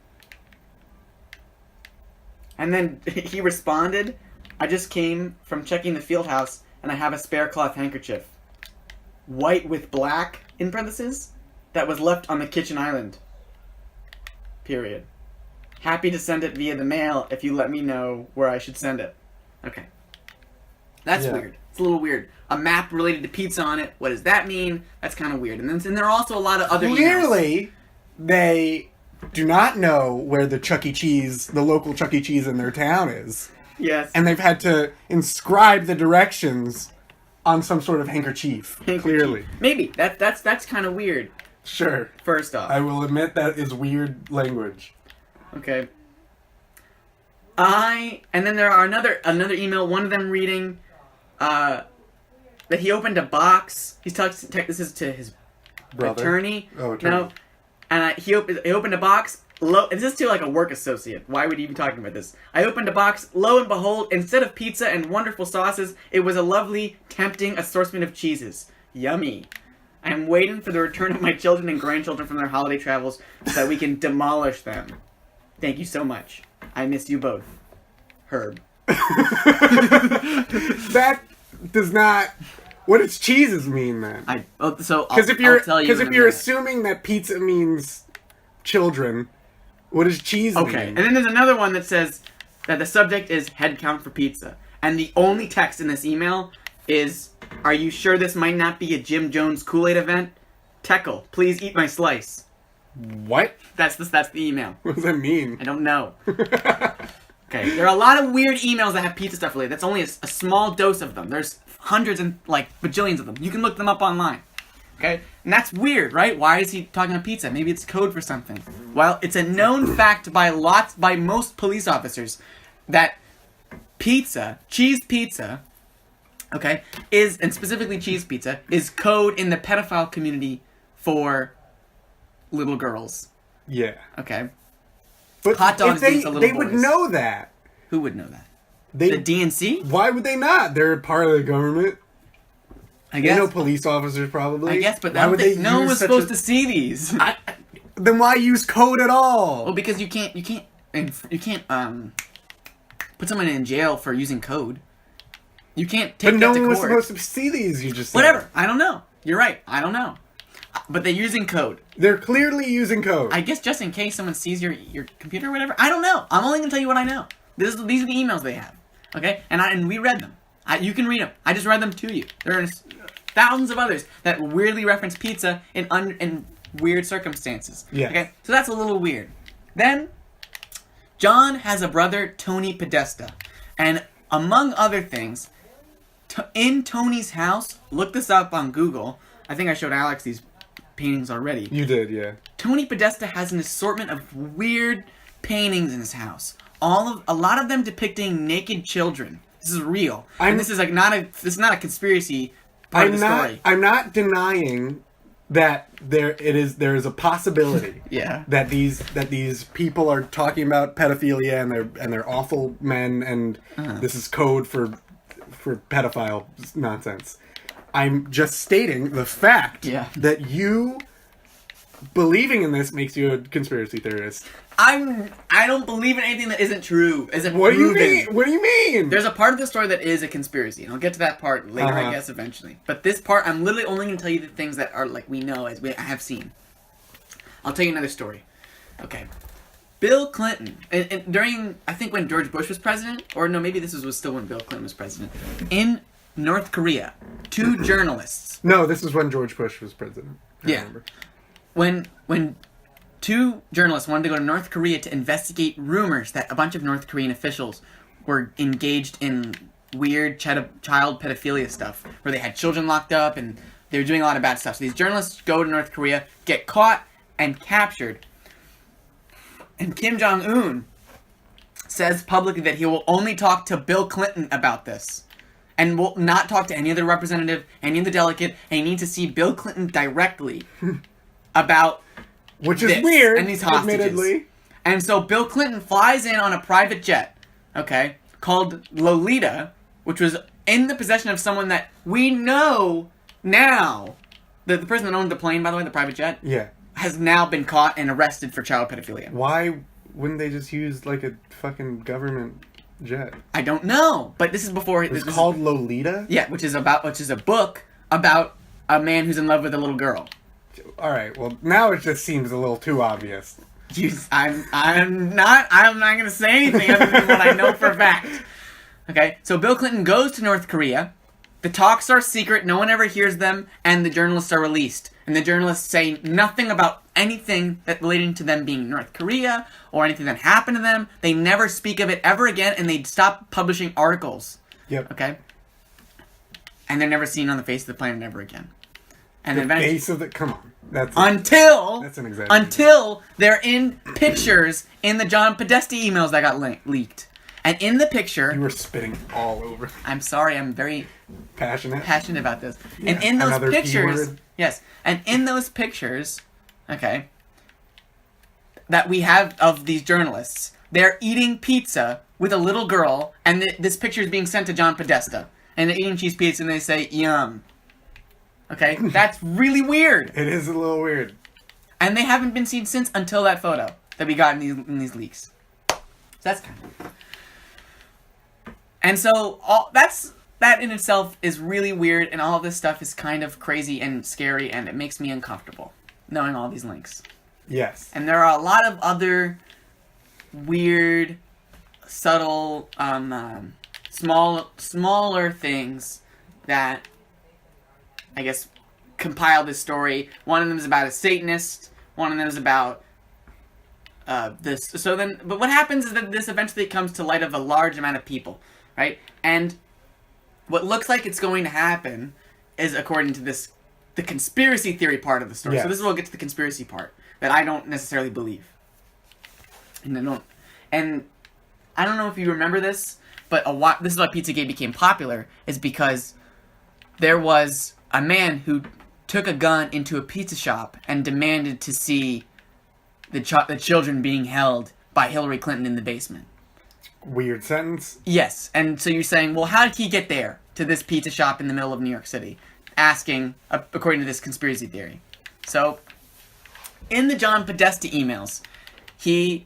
[SPEAKER 1] he responded, I just came from checking the field house and I have a spare cloth handkerchief. White with black, in parentheses, that was left on the kitchen island. Period. Happy to send it via the mail if you let me know where I should send it. Okay. That's weird. It's a little weird. A map related to pizza on it. What does that mean? That's kind of weird. And there are also a lot of other
[SPEAKER 2] Clearly, they do not know where the Chuck E. Cheese, the local Chuck E. Cheese in their town is.
[SPEAKER 1] Yes.
[SPEAKER 2] And they've had to inscribe the directions on some sort of handkerchief. Clearly. Maybe.
[SPEAKER 1] That's kind of weird.
[SPEAKER 2] Sure.
[SPEAKER 1] First off.
[SPEAKER 2] I will admit that is weird language.
[SPEAKER 1] Okay. And then there are another email, one of them reading that he opened a box. This is to his
[SPEAKER 2] Brother?
[SPEAKER 1] attorney.
[SPEAKER 2] Oh, attorney.
[SPEAKER 1] No. And he opened a box. This is to like a work associate. Why would he be talking about this? I opened a box. Lo and behold, instead of pizza and wonderful sauces, it was a lovely, tempting assortment of cheeses. Yummy. I am waiting for the return of my children and grandchildren from their holiday travels so that we can demolish them. Thank you so much. I miss you both. Herb.
[SPEAKER 2] That does not... What does cheeses mean, then?
[SPEAKER 1] Because
[SPEAKER 2] if you're assuming that pizza means children, what does cheese mean?
[SPEAKER 1] Okay, and then there's another one that says that the subject is head count for pizza. And the only text in this email is, are you sure this might not be a Jim Jones Kool-Aid event? Teckle, please eat my slice.
[SPEAKER 2] What?
[SPEAKER 1] That's the email.
[SPEAKER 2] What does that mean?
[SPEAKER 1] I don't know. Okay, there are a lot of weird emails that have pizza stuff related. That's only a small dose of them. There's hundreds and bajillions of them. You can look them up online. Okay? And that's weird, right? Why is he talking about pizza? Maybe it's code for something. Well, it's a known fact by most police officers that cheese pizza, okay, and specifically cheese pizza, is code in the pedophile community for little girls.
[SPEAKER 2] Yeah.
[SPEAKER 1] Okay?
[SPEAKER 2] But
[SPEAKER 1] hot dogs
[SPEAKER 2] they
[SPEAKER 1] for little
[SPEAKER 2] would
[SPEAKER 1] boys.
[SPEAKER 2] know that.
[SPEAKER 1] Who would know that?
[SPEAKER 2] The
[SPEAKER 1] DNC?
[SPEAKER 2] Why would they not? They're part of the government.
[SPEAKER 1] I guess.
[SPEAKER 2] They know police officers probody.
[SPEAKER 1] I guess, but
[SPEAKER 2] why would they
[SPEAKER 1] no one was
[SPEAKER 2] use
[SPEAKER 1] supposed to see these.
[SPEAKER 2] Then why use code at all?
[SPEAKER 1] Well, because you can't put someone in jail for using code. You can't take
[SPEAKER 2] but
[SPEAKER 1] that
[SPEAKER 2] no
[SPEAKER 1] to
[SPEAKER 2] one was
[SPEAKER 1] court.
[SPEAKER 2] supposed to see these. You just said.
[SPEAKER 1] Whatever. I don't know. You're right. I don't know. But they're using code.
[SPEAKER 2] They're clearly using code.
[SPEAKER 1] I guess just in case someone sees your computer or whatever. I don't know. I'm only gonna tell you what I know. These are the emails they have. Okay, and we read them. You can read them. I just read them to you. There are thousands of others that weirdly reference pizza in weird circumstances.
[SPEAKER 2] Yeah.
[SPEAKER 1] Okay, so that's a little weird. Then, John has a brother, Tony Podesta, and among other things, in Tony's house, look this up on Google. I think I showed Alex these paintings already.
[SPEAKER 2] You did, yeah.
[SPEAKER 1] Tony Podesta has an assortment of weird paintings in his house. A lot of them depicting naked children. This is real. And this is this is not a conspiracy part of the story.
[SPEAKER 2] I'm not denying that there is a possibility
[SPEAKER 1] Yeah.
[SPEAKER 2] that these people are talking about pedophilia and they're awful men and this is code for pedophile nonsense. I'm just stating the fact that you believing in this makes you a conspiracy theorist.
[SPEAKER 1] I don't believe in anything that isn't true.
[SPEAKER 2] What do you mean? What do you mean?
[SPEAKER 1] There's a part of the story that is a conspiracy, and I'll get to that part later, I guess, eventually. But this part, I'm literally only going to tell you the things that are we know, I have seen. I'll tell you another story. Okay. Bill Clinton, and during, I think when George Bush was president, or no, maybe this was still when Bill Clinton was president, in North Korea, 2 journalists.
[SPEAKER 2] No, this is when George Bush was president. I remember.
[SPEAKER 1] When 2 journalists wanted to go to North Korea to investigate rumors that a bunch of North Korean officials were engaged in weird child pedophilia stuff, where they had children locked up and they were doing a lot of bad stuff. So these journalists go to North Korea, get caught and captured. And Kim Jong-un says publicly that he will only talk to Bill Clinton about this. And will not talk to any other representative, any of the delegate, and he needs to see Bill Clinton directly. about
[SPEAKER 2] Which is
[SPEAKER 1] this
[SPEAKER 2] weird,
[SPEAKER 1] and these hostages.
[SPEAKER 2] admittedly.
[SPEAKER 1] And so Bill Clinton flies in on a private jet, okay, called Lolita, which was in the possession of someone that we know now. The person that owned the plane, by the way, the private jet,
[SPEAKER 2] Yeah.
[SPEAKER 1] has now been caught and arrested for child pedophilia.
[SPEAKER 2] Why wouldn't they just use, like, a fucking government jet?
[SPEAKER 1] I don't know, but this is before...
[SPEAKER 2] It's
[SPEAKER 1] this
[SPEAKER 2] called Lolita?
[SPEAKER 1] Yeah, which is a book about a man who's in love with a little girl.
[SPEAKER 2] Alright, well, now it just seems a little too obvious.
[SPEAKER 1] I'm not going to say anything other than what I know for a fact. Okay, so Bill Clinton goes to North Korea. The talks are secret, no one ever hears them, and the journalists are released. And the journalists say nothing about anything that relating to them being in North Korea or anything that happened to them. They never speak of it ever again, and they stop publishing articles.
[SPEAKER 2] Yep.
[SPEAKER 1] Okay? And they're never seen on the face of the planet ever again. And
[SPEAKER 2] The
[SPEAKER 1] eventually,
[SPEAKER 2] face of the... Come on. That's
[SPEAKER 1] until
[SPEAKER 2] an exaggeration.
[SPEAKER 1] until they're in pictures in the John Podesta emails that got leaked. And in the picture...
[SPEAKER 2] You were spitting all over.
[SPEAKER 1] I'm sorry, I'm very
[SPEAKER 2] Passionate
[SPEAKER 1] about this.
[SPEAKER 2] Yeah,
[SPEAKER 1] And in those
[SPEAKER 2] another
[SPEAKER 1] pictures...
[SPEAKER 2] P-word.
[SPEAKER 1] Yes. And in those pictures, okay, that we have of these journalists, they're eating pizza with a little girl, and this picture is being sent to John Podesta. And they're eating cheese pizza, and they say, yum. Okay? That's really weird.
[SPEAKER 2] It is a little weird.
[SPEAKER 1] And they haven't been seen since until that photo that we got in these leaks. So that's kind of... And so that in itself is really weird, and all this stuff is kind of crazy and scary, and it makes me uncomfortable knowing all these links.
[SPEAKER 2] Yes.
[SPEAKER 1] And there are a lot of other weird, subtle, smaller things that I guess compile this story. One of them is about a Satanist. One of them is about this. So then, but what happens is that this eventually comes to light of a large amount of people, right? And what looks like it's going to happen is, according to this, the conspiracy theory part of the story.
[SPEAKER 2] Yes.
[SPEAKER 1] So this is what gets to the conspiracy part that I don't necessarily believe. And I don't know if you remember this, but this is why Pizzagate became popular, is because there was a man who took a gun into a pizza shop and demanded to see the children being held by Hillary Clinton in the basement.
[SPEAKER 2] Weird sentence.
[SPEAKER 1] Yes, and so you're saying, well, how did he get there to this pizza shop in the middle of New York City? Asking, according to this conspiracy theory. So, in the John Podesta emails, he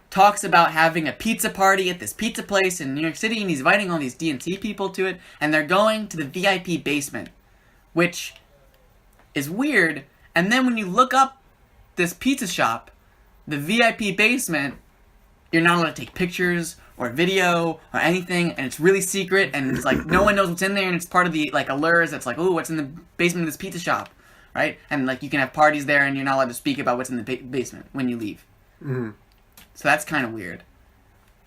[SPEAKER 1] talks about having a pizza party at this pizza place in New York City, and he's inviting all these DNC people to it, and they're going to the VIP basement, which is weird. And then when you look up this pizza shop, the VIP basement, you're not allowed to take pictures or video or anything, and it's really secret, and it's like no one knows what's in there, and it's part of the like allures that's like, ooh, what's in the basement of this pizza shop, right? And like you can have parties there, and you're not allowed to speak about what's in the basement when you leave.
[SPEAKER 2] Mm-hmm.
[SPEAKER 1] So that's kind of weird.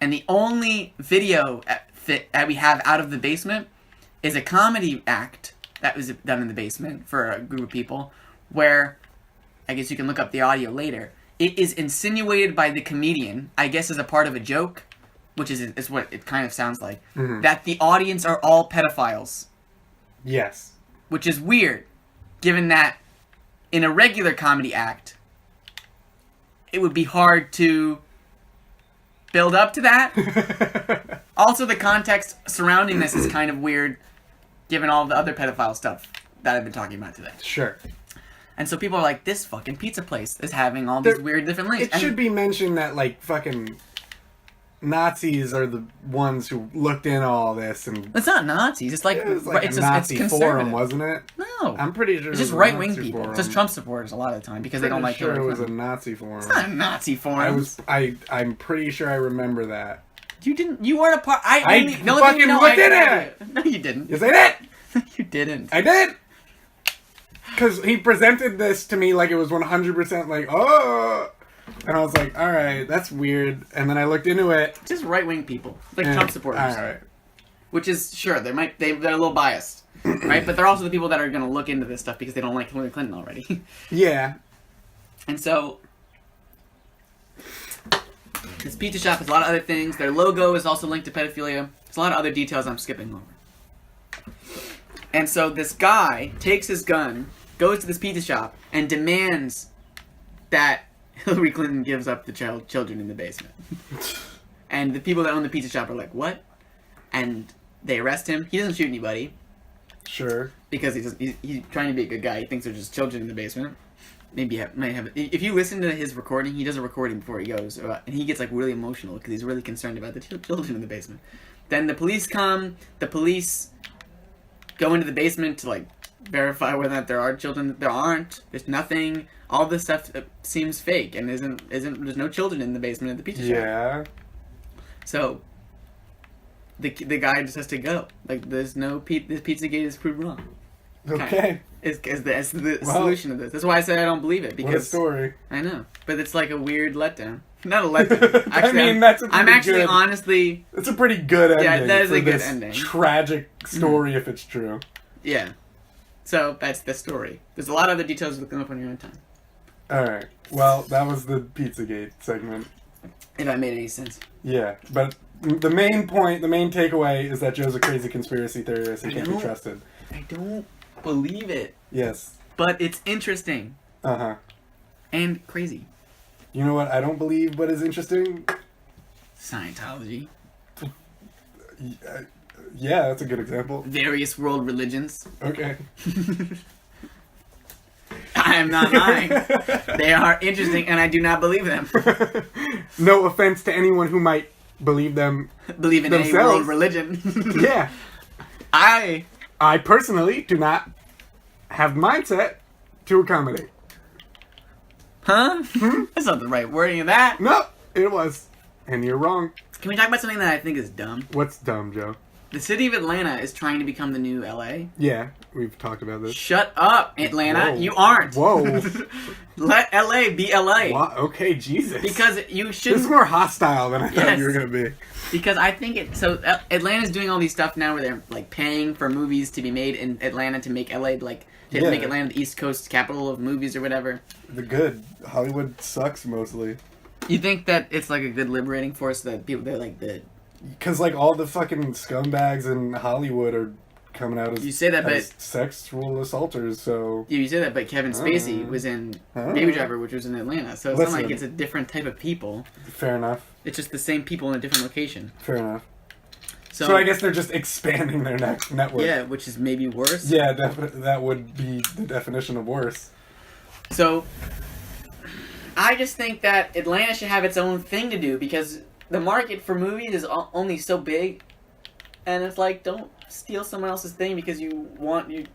[SPEAKER 1] And the only video that we have out of the basement is a comedy act that was done in the basement for a group of people, where I guess you can look up the audio later. It is insinuated by the comedian, I guess as a part of a joke, which is what it kind of sounds like, that the audience are all pedophiles.
[SPEAKER 2] Yes.
[SPEAKER 1] Which is weird, given that in a regular comedy act, it would be hard to build up to that. Also, the context surrounding this is kind of weird, given all the other pedophile stuff that I've been talking about today.
[SPEAKER 2] Sure.
[SPEAKER 1] And so people are like, this fucking pizza place is having all these weird different links.
[SPEAKER 2] It should be mentioned that, like, fucking Nazis are the ones who looked in all this, and
[SPEAKER 1] it's not Nazis. It's like,
[SPEAKER 2] it was like
[SPEAKER 1] it's
[SPEAKER 2] a Nazi forum, wasn't it?
[SPEAKER 1] No,
[SPEAKER 2] I'm pretty sure
[SPEAKER 1] it's just right wing people. It's just Trump supporters a lot of the time because they don't like
[SPEAKER 2] sure
[SPEAKER 1] Hillary
[SPEAKER 2] it was
[SPEAKER 1] Clinton.
[SPEAKER 2] a Nazi forum.
[SPEAKER 1] It's not a Nazi forum.
[SPEAKER 2] I'm pretty sure I remember that.
[SPEAKER 1] You didn't. You weren't a part.
[SPEAKER 2] I fucking looked in it.
[SPEAKER 1] No, you didn't.
[SPEAKER 2] Yes, I did.
[SPEAKER 1] You didn't.
[SPEAKER 2] I did. Because he presented this to me like it was 100% like, oh. And I was like, all right, that's weird. And then I looked into it.
[SPEAKER 1] Just right-wing people. Like Trump supporters.
[SPEAKER 2] All right.
[SPEAKER 1] Which is, sure, they're a little biased. Right? But they're also the people that are going to look into this stuff because they don't like Hillary Clinton already.
[SPEAKER 2] Yeah.
[SPEAKER 1] And so, this pizza shop has a lot of other things. Their logo is also linked to pedophilia. There's a lot of other details I'm skipping over. And so this guy takes his gun, goes to this pizza shop, and demands that Hillary Clinton gives up the children in the basement. And the people that own the pizza shop are like, what? And they arrest him. He doesn't shoot anybody.
[SPEAKER 2] Sure.
[SPEAKER 1] Because he's trying to be a good guy. He thinks they're just children in the basement. Maybe might have. If you listen to his recording, he does a recording before he goes, and he gets like really emotional because he's really concerned about the children in the basement. Then the police come. The police go into the basement to like verify whether or not there are children. There aren't. There's nothing. All this stuff seems fake and isn't. There's no children in the basement of the pizza shop.
[SPEAKER 2] Yeah.
[SPEAKER 1] So the guy just has to go. Like there's no this Pizzagate is proved wrong.
[SPEAKER 2] Okay.
[SPEAKER 1] Is the solution of this. That's why I said I don't believe it. Because
[SPEAKER 2] what a story.
[SPEAKER 1] I know. But it's like a weird letdown. Not a letdown. Actually,
[SPEAKER 2] I mean, that's a pretty
[SPEAKER 1] I'm actually
[SPEAKER 2] good,
[SPEAKER 1] honestly...
[SPEAKER 2] It's a pretty good ending.
[SPEAKER 1] Yeah, that is
[SPEAKER 2] for
[SPEAKER 1] a good
[SPEAKER 2] this
[SPEAKER 1] ending.
[SPEAKER 2] Tragic story, if it's true.
[SPEAKER 1] Yeah. So, that's the story. There's a lot of other details to look them up on your own time.
[SPEAKER 2] Alright. Well, that was the Pizzagate segment.
[SPEAKER 1] If I made any sense.
[SPEAKER 2] Yeah, but the main point, the main takeaway is that Joe's a crazy conspiracy theorist and can't be trusted.
[SPEAKER 1] I don't believe it.
[SPEAKER 2] Yes.
[SPEAKER 1] But it's interesting.
[SPEAKER 2] Uh-huh.
[SPEAKER 1] And crazy.
[SPEAKER 2] You know what I don't believe but is interesting?
[SPEAKER 1] Scientology.
[SPEAKER 2] Yeah, that's a good example.
[SPEAKER 1] Various world religions.
[SPEAKER 2] Okay.
[SPEAKER 1] I am not lying. They are interesting and I do not believe them.
[SPEAKER 2] No offense to anyone who might believe them
[SPEAKER 1] Believe in
[SPEAKER 2] themselves.
[SPEAKER 1] a world religion.
[SPEAKER 2] Yeah. I personally do not have the mindset to accommodate.
[SPEAKER 1] Huh? That's not the right wording of that.
[SPEAKER 2] No, it was. And you're wrong.
[SPEAKER 1] Can we talk about something that I think is dumb?
[SPEAKER 2] What's dumb, Joe?
[SPEAKER 1] The city of Atlanta is trying to become the new LA.
[SPEAKER 2] Yeah, we've talked about this.
[SPEAKER 1] Shut up, Atlanta.
[SPEAKER 2] Whoa.
[SPEAKER 1] You aren't.
[SPEAKER 2] Whoa.
[SPEAKER 1] Let LA be LA.
[SPEAKER 2] What? Okay, Jesus.
[SPEAKER 1] Because you shouldn't...
[SPEAKER 2] It's more hostile than I thought
[SPEAKER 1] Yes.
[SPEAKER 2] you were going to be.
[SPEAKER 1] Because I think it... So, Atlanta's doing all these stuff now where they're, like, paying for movies to be made in Atlanta to make LA, like... To make Atlanta the East Coast capital of movies or whatever.
[SPEAKER 2] The good. Hollywood sucks, mostly.
[SPEAKER 1] You think that it's, like, a good liberating force that people... They're, like, the...
[SPEAKER 2] Because, like, all the fucking scumbags in Hollywood are coming out as,
[SPEAKER 1] You say that, but...
[SPEAKER 2] sexual assaulters, so...
[SPEAKER 1] You say that, but Kevin Spacey was in Baby Driver, which was in Atlanta. So it's not like it's a different type of people.
[SPEAKER 2] Fair enough.
[SPEAKER 1] It's just the same people in a different location.
[SPEAKER 2] Fair enough.
[SPEAKER 1] So
[SPEAKER 2] I guess they're just expanding their network.
[SPEAKER 1] Yeah, which is maybe worse.
[SPEAKER 2] Yeah, that would be the definition of worse.
[SPEAKER 1] So, I just think that Atlanta should have its own thing to do because the market for movies is only so big, and it's like, don't steal someone else's thing because you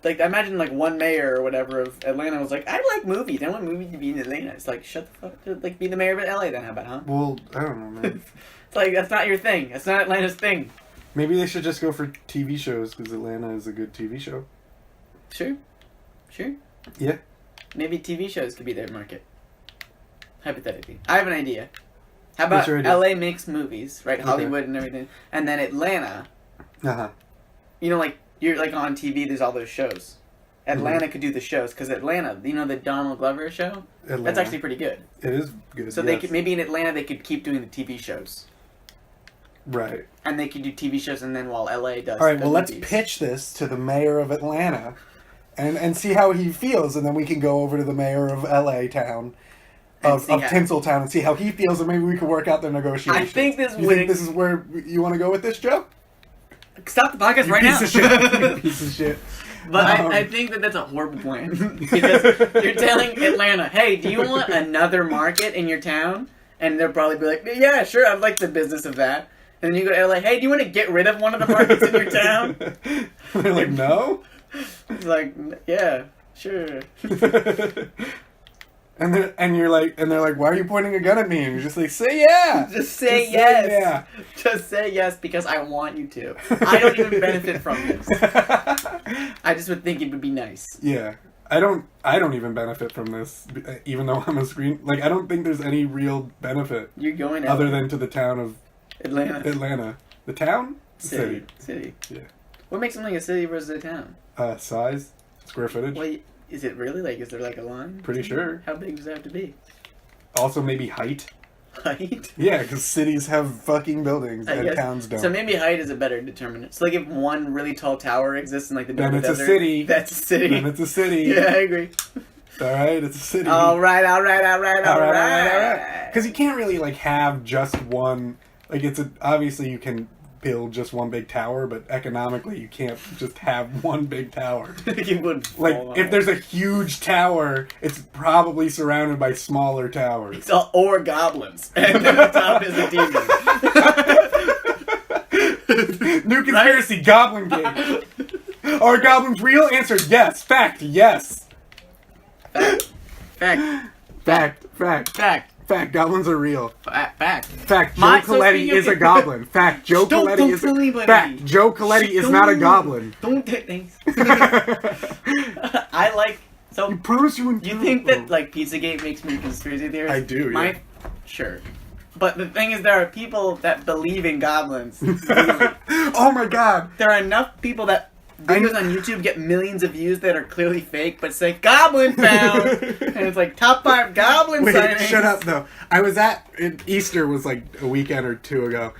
[SPEAKER 1] like, imagine like one mayor or whatever of Atlanta was like, I like movies, I want movies to be in Atlanta. It's like, shut the fuck up, like, be the mayor of LA then, how about, huh?
[SPEAKER 2] Well, I don't know, man.
[SPEAKER 1] It's like, that's not your thing. That's not Atlanta's thing.
[SPEAKER 2] Maybe they should just go for TV shows because Atlanta is a good TV show.
[SPEAKER 1] Sure.
[SPEAKER 2] Yeah.
[SPEAKER 1] Maybe TV shows could be their market. Hypothetically. I have an idea. How about
[SPEAKER 2] What's your idea?
[SPEAKER 1] LA makes movies, right?
[SPEAKER 2] Okay.
[SPEAKER 1] Hollywood and everything. And then Atlanta,
[SPEAKER 2] Uh-huh.
[SPEAKER 1] you know, like, you're like on TV, there's all those shows. Atlanta could do the shows, because Atlanta, you know the Donald Glover show?
[SPEAKER 2] Atlanta.
[SPEAKER 1] That's actually pretty good.
[SPEAKER 2] It is good.
[SPEAKER 1] So they could, maybe in Atlanta they could keep doing the TV shows.
[SPEAKER 2] Right.
[SPEAKER 1] And they could do TV shows, and then while LA does
[SPEAKER 2] All right,
[SPEAKER 1] the
[SPEAKER 2] well, let's
[SPEAKER 1] movies.
[SPEAKER 2] pitch this to the mayor of Atlanta and see how he feels, and then we can go over to the mayor of LA town, of Tinseltown, and see how he feels, and maybe we can work out the negotiations.
[SPEAKER 1] I think this
[SPEAKER 2] You think this is where you want to go with this, Joe?
[SPEAKER 1] Stop the podcast right
[SPEAKER 2] Piece
[SPEAKER 1] now.
[SPEAKER 2] of shit. You piece of shit.
[SPEAKER 1] But I think that that's a horrible plan. Because you're telling Atlanta, hey, do you want another market in your town? And they'll probably be like, yeah, sure, I'd like the business of that. And then you go to LA, hey, do you want to get rid of one of the markets in your town?
[SPEAKER 2] They're like, no?
[SPEAKER 1] It's like, yeah, sure.
[SPEAKER 2] And they're like, why are you pointing a gun at me? And you're just like, say yeah.
[SPEAKER 1] Just say yes.
[SPEAKER 2] Yeah.
[SPEAKER 1] Just say yes because I want you to. I don't even benefit from this. I just would think it would be nice.
[SPEAKER 2] Yeah. I don't even benefit from this, even though I'm a screen. Like, I don't think there's any real benefit.
[SPEAKER 1] You're going to
[SPEAKER 2] other than to the town of
[SPEAKER 1] Atlanta.
[SPEAKER 2] The town?
[SPEAKER 1] City.
[SPEAKER 2] Yeah.
[SPEAKER 1] What makes something a city versus a town?
[SPEAKER 2] Size, square footage.
[SPEAKER 1] Wait, is it really? Like, is there like a line?
[SPEAKER 2] Pretty sure.
[SPEAKER 1] How big does it have to be?
[SPEAKER 2] Also, maybe height.
[SPEAKER 1] Height?
[SPEAKER 2] Yeah, because cities have fucking buildings and towns don't.
[SPEAKER 1] So maybe height is a better determinant. So like if one really tall tower exists in like the
[SPEAKER 2] then
[SPEAKER 1] middle
[SPEAKER 2] it's
[SPEAKER 1] of the
[SPEAKER 2] a
[SPEAKER 1] desert,
[SPEAKER 2] city.
[SPEAKER 1] that's a city.
[SPEAKER 2] Then it's a city.
[SPEAKER 1] Yeah, I agree.
[SPEAKER 2] All right, it's a city.
[SPEAKER 1] All right.
[SPEAKER 2] Because you can't really like have just one. Like obviously you can build just one big tower, but economically you can't just have one big tower.
[SPEAKER 1] You would
[SPEAKER 2] Like if there's a huge tower, it's probably surrounded by smaller towers.
[SPEAKER 1] or goblins, and the top is a demon.
[SPEAKER 2] New conspiracy, Goblin Gate. Are goblins real? Answer yes. Fact, yes.
[SPEAKER 1] Fact.
[SPEAKER 2] Fact, goblins are real.
[SPEAKER 1] Fact.
[SPEAKER 2] Fact, Joe Coletti is a goblin. Fact, Joe Coletti is Fact, Joe Coletti is not a goblin.
[SPEAKER 1] Don't take things. I like so.
[SPEAKER 2] You promise you wouldn't.
[SPEAKER 1] You think that like Pizzagate makes me a conspiracy theorist?
[SPEAKER 2] I do. Yeah.
[SPEAKER 1] Sure. But the thing is, there are people that believe in goblins.
[SPEAKER 2] Oh my god.
[SPEAKER 1] There are enough people that videos on YouTube get millions of views that are clearly fake, but say goblin found, and it's like top 5 goblin sightings.
[SPEAKER 2] Shut up though. I was Easter was like a weekend or two ago,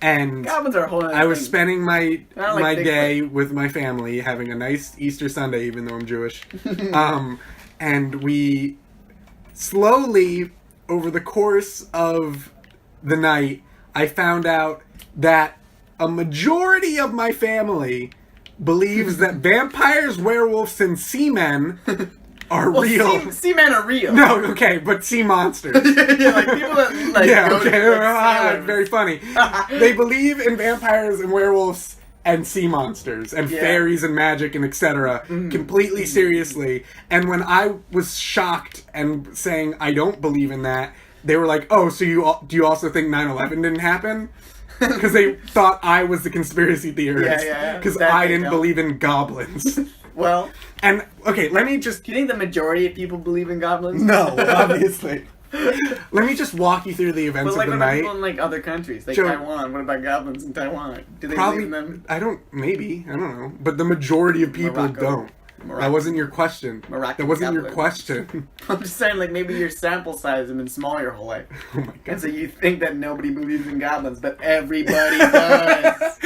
[SPEAKER 2] and
[SPEAKER 1] goblins are a whole other
[SPEAKER 2] I was
[SPEAKER 1] thing.
[SPEAKER 2] spending my day
[SPEAKER 1] Bigfoot.
[SPEAKER 2] with my family, having a nice Easter Sunday, even though I'm Jewish. And we slowly, over the course of the night, I found out that a majority of my family believes that vampires, werewolves, and seamen are real.
[SPEAKER 1] Seamen are real.
[SPEAKER 2] No, okay, but sea monsters.
[SPEAKER 1] Yeah, like people that like go to sailors.
[SPEAKER 2] Very funny. They believe in vampires and werewolves and sea monsters and fairies and magic and etc. Completely seriously. And when I was shocked and saying I don't believe in that, they were like, "Oh, so do you also think 9/11 didn't happen?" Because they thought I was the conspiracy theorist.
[SPEAKER 1] Yeah.
[SPEAKER 2] Because I didn't believe in goblins.
[SPEAKER 1] Well,
[SPEAKER 2] and okay, let me just.
[SPEAKER 1] Do you think the majority of people believe in goblins?
[SPEAKER 2] No, obviously. Let me just walk you through the events
[SPEAKER 1] but like
[SPEAKER 2] of the
[SPEAKER 1] what about
[SPEAKER 2] night.
[SPEAKER 1] people in like other countries, like
[SPEAKER 2] Joe,
[SPEAKER 1] Taiwan? What about goblins in Taiwan? Do they
[SPEAKER 2] probably,
[SPEAKER 1] believe in them?
[SPEAKER 2] I don't know. But the majority of people
[SPEAKER 1] Morocco.
[SPEAKER 2] don't. That wasn't your question.
[SPEAKER 1] Moroccan
[SPEAKER 2] That wasn't your
[SPEAKER 1] goblins.
[SPEAKER 2] question.
[SPEAKER 1] I'm just saying, like, maybe your sample size has been small your whole life.
[SPEAKER 2] Oh my god.
[SPEAKER 1] And so you think that nobody believes in goblins, but everybody does.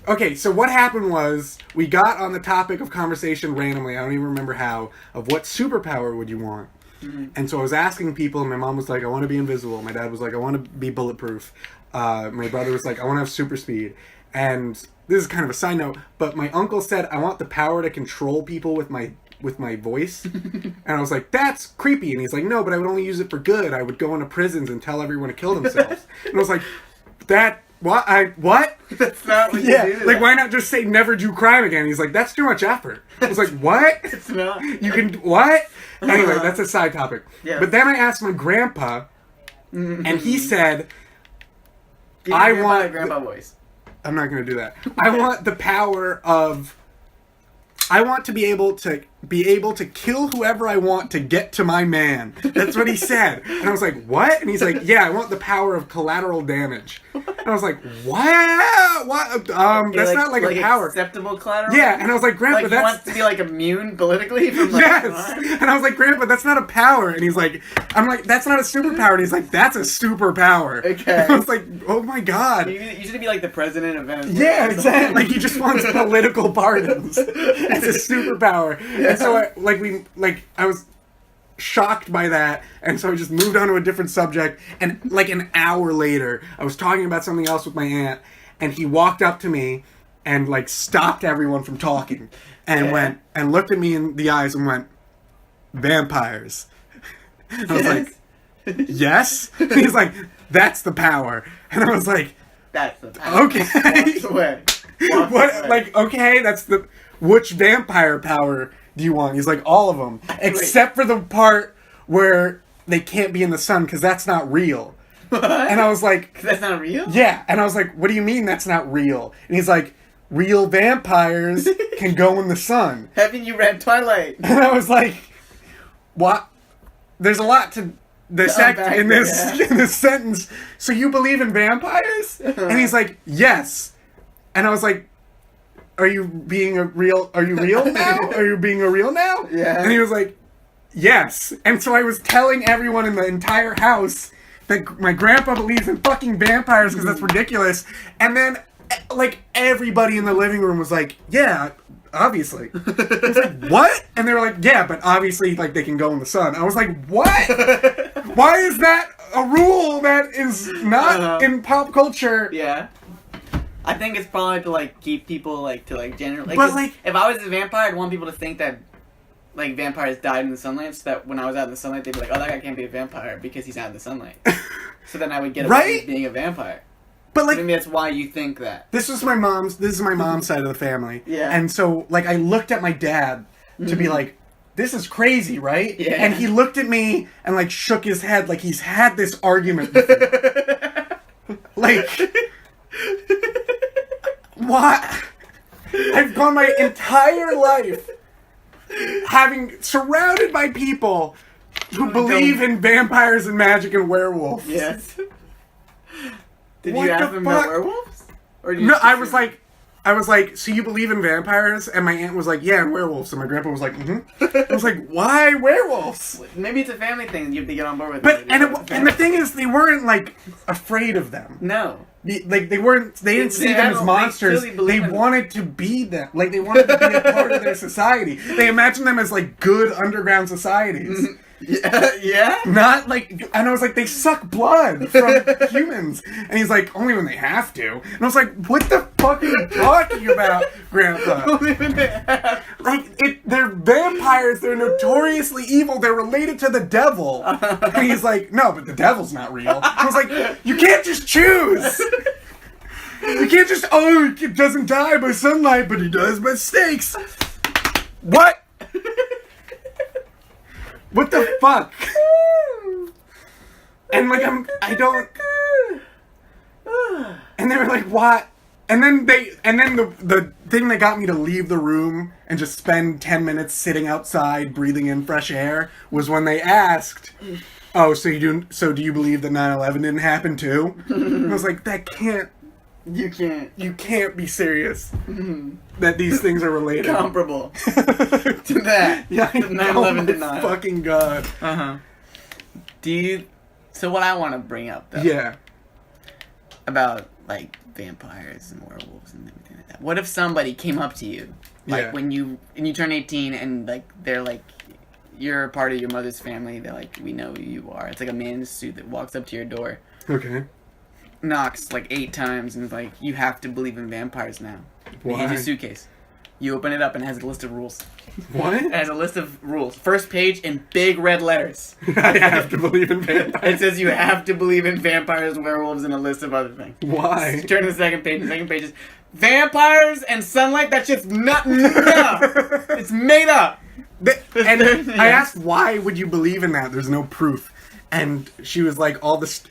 [SPEAKER 2] Okay, so what happened was, we got on the topic of conversation randomly, I don't even remember how, of what superpower would you want? Mm-hmm. And so I was asking people, and my mom was like, I want to be invisible. My dad was like, I want to be bulletproof. My brother was like, I want to have super speed. And this is kind of a side note, but my uncle said, I want the power to control people with my voice. And I was like, that's creepy. And he's like, no, but I would only use it for good. I would go into prisons and tell everyone to kill themselves. And I was like, what?
[SPEAKER 1] That's not what you do.
[SPEAKER 2] Like, why not just say never do crime again? He's like, that's too much effort. I was like, what?
[SPEAKER 1] It's not.
[SPEAKER 2] You can, what? Anyway, that's a side topic.
[SPEAKER 1] Yeah.
[SPEAKER 2] But then I asked my grandpa, and he said,
[SPEAKER 1] Give
[SPEAKER 2] I
[SPEAKER 1] your
[SPEAKER 2] want...
[SPEAKER 1] grandpa voice.
[SPEAKER 2] I'm not going to do that. I want the power of... I want to be able to kill whoever I want to get to my man. That's what he said. And I was like, what? And he's like, yeah, I want the power of collateral damage. And I was like, what? What? That's not like a power.
[SPEAKER 1] Acceptable collateral?
[SPEAKER 2] Yeah, and I was like, Grandpa,
[SPEAKER 1] like
[SPEAKER 2] that's...
[SPEAKER 1] He wants to be like immune politically from like...
[SPEAKER 2] Yes! And I was like, Grandpa, that's not a power. And he's like, I'm like, that's not a superpower. And he's like, that's a superpower.
[SPEAKER 1] Okay.
[SPEAKER 2] And I was like, oh my god.
[SPEAKER 1] You should be like the president of Venezuela.
[SPEAKER 2] Yeah, exactly. Like, he just wants political pardons. It's a superpower.
[SPEAKER 1] Yeah.
[SPEAKER 2] And so I was shocked by that, and so I just moved on to a different subject, and like an hour later I was talking about something else with my aunt, and he walked up to me and like stopped everyone from talking and went and looked at me in the eyes and went, vampires. And I was like, yes? And he's like, that's the power. And I was like,
[SPEAKER 1] that's the power.
[SPEAKER 2] Okay.
[SPEAKER 1] Walks away. Walks
[SPEAKER 2] What?
[SPEAKER 1] away.
[SPEAKER 2] Like, okay, that's the... Which vampire power do you want? He's like, all of them. Except for the part where they can't be in the sun, because that's not real.
[SPEAKER 1] What?
[SPEAKER 2] And I was like...
[SPEAKER 1] That's not real?
[SPEAKER 2] Yeah. And I was like, what do you mean that's not real? And he's like, real vampires can go in the sun.
[SPEAKER 1] Haven't you read Twilight?
[SPEAKER 2] And I was like, what? There's a lot to dissect in this sentence. So you believe in vampires? And he's like, yes. And I was like, are you being real now? Are you being a real now?
[SPEAKER 1] Yeah.
[SPEAKER 2] And he was like, yes. And so I was telling everyone in the entire house that my grandpa believes in fucking vampires because that's ridiculous. And then, like, everybody in the living room was like, yeah, obviously. I was like, what? And they were like, yeah, but obviously, like, they can go in the sun. I was like, what? Why is that a rule that is not in pop culture?
[SPEAKER 1] Yeah. I think it's probably to, like, keep people, like, to, like, generally...
[SPEAKER 2] But, like...
[SPEAKER 1] If I was a vampire, I'd want people to think that, like, vampires died in the sunlight, so that when I was out in the sunlight, they'd be like, oh, that guy can't be a vampire because he's out in the sunlight. So then I would get away with being a vampire.
[SPEAKER 2] But, like...
[SPEAKER 1] I think that's why you think that.
[SPEAKER 2] This is my mom's side of the family.
[SPEAKER 1] Yeah.
[SPEAKER 2] And so, like, I looked at my dad to be like, this is crazy, right?
[SPEAKER 1] Yeah.
[SPEAKER 2] And he looked at me and, like, shook his head like he's had this argument before. Like... What? I've gone my entire life surrounded by people who believe in vampires and magic and werewolves.
[SPEAKER 1] Yes. Did
[SPEAKER 2] What
[SPEAKER 1] you ask
[SPEAKER 2] the
[SPEAKER 1] them
[SPEAKER 2] fuck?
[SPEAKER 1] about werewolves? Or did you
[SPEAKER 2] No,
[SPEAKER 1] just
[SPEAKER 2] I
[SPEAKER 1] assume-
[SPEAKER 2] was like, so you believe in vampires? And my aunt was like, yeah, and werewolves. And my grandpa was like, I was like, why werewolves?
[SPEAKER 1] Maybe it's a family thing. You have to get on board with
[SPEAKER 2] But
[SPEAKER 1] it.
[SPEAKER 2] and the thing is, they weren't like afraid of them.
[SPEAKER 1] No.
[SPEAKER 2] Like they didn't see them as monsters. They wanted to be them. Like they wanted to be a part of their society. They imagined them as like good underground societies.
[SPEAKER 1] Yeah?
[SPEAKER 2] Not like, and I was like, they suck blood from humans. And he's like, only when they have to. And I was like, what the fuck are you talking about, Grandpa? Like, they're vampires. They're notoriously evil. They're related to the devil. And he's like, no, but the devil's not real. I was like, you can't just choose. You can't just, he doesn't die by sunlight, but he does by snakes. What? What the fuck? And like and they were like, what? And then the thing that got me to leave the room and just spend 10 minutes sitting outside breathing in fresh air was when they asked, oh, so do you believe that 9/11 didn't happen too? And I was like, you can't be serious that these things are related.
[SPEAKER 1] Comparable to that.
[SPEAKER 2] Yeah, I
[SPEAKER 1] 9/11 did not.
[SPEAKER 2] Fucking God.
[SPEAKER 1] So what I want to bring up though.
[SPEAKER 2] Yeah.
[SPEAKER 1] About like vampires and werewolves and everything like that. What if somebody came up to you, like when you turn 18 and like they're like, you're a part of your mother's family. They're like, we know who you are. It's like a man in a suit that walks up to your door.
[SPEAKER 2] Okay.
[SPEAKER 1] Knocks like 8 times and is like, you have to believe in vampires now.
[SPEAKER 2] Why?
[SPEAKER 1] He hands you a suitcase. You open it up and it has a list of rules.
[SPEAKER 2] What?
[SPEAKER 1] It has a list of rules. First page in big red letters.
[SPEAKER 2] I have to believe in vampires.
[SPEAKER 1] It says you have to believe in vampires, werewolves, and a list of other things.
[SPEAKER 2] Why?
[SPEAKER 1] Turn to the second page. The second page is vampires and sunlight. That shit's not made up. It's made up.
[SPEAKER 2] I asked, why would you believe in that? There's no proof. And she was like,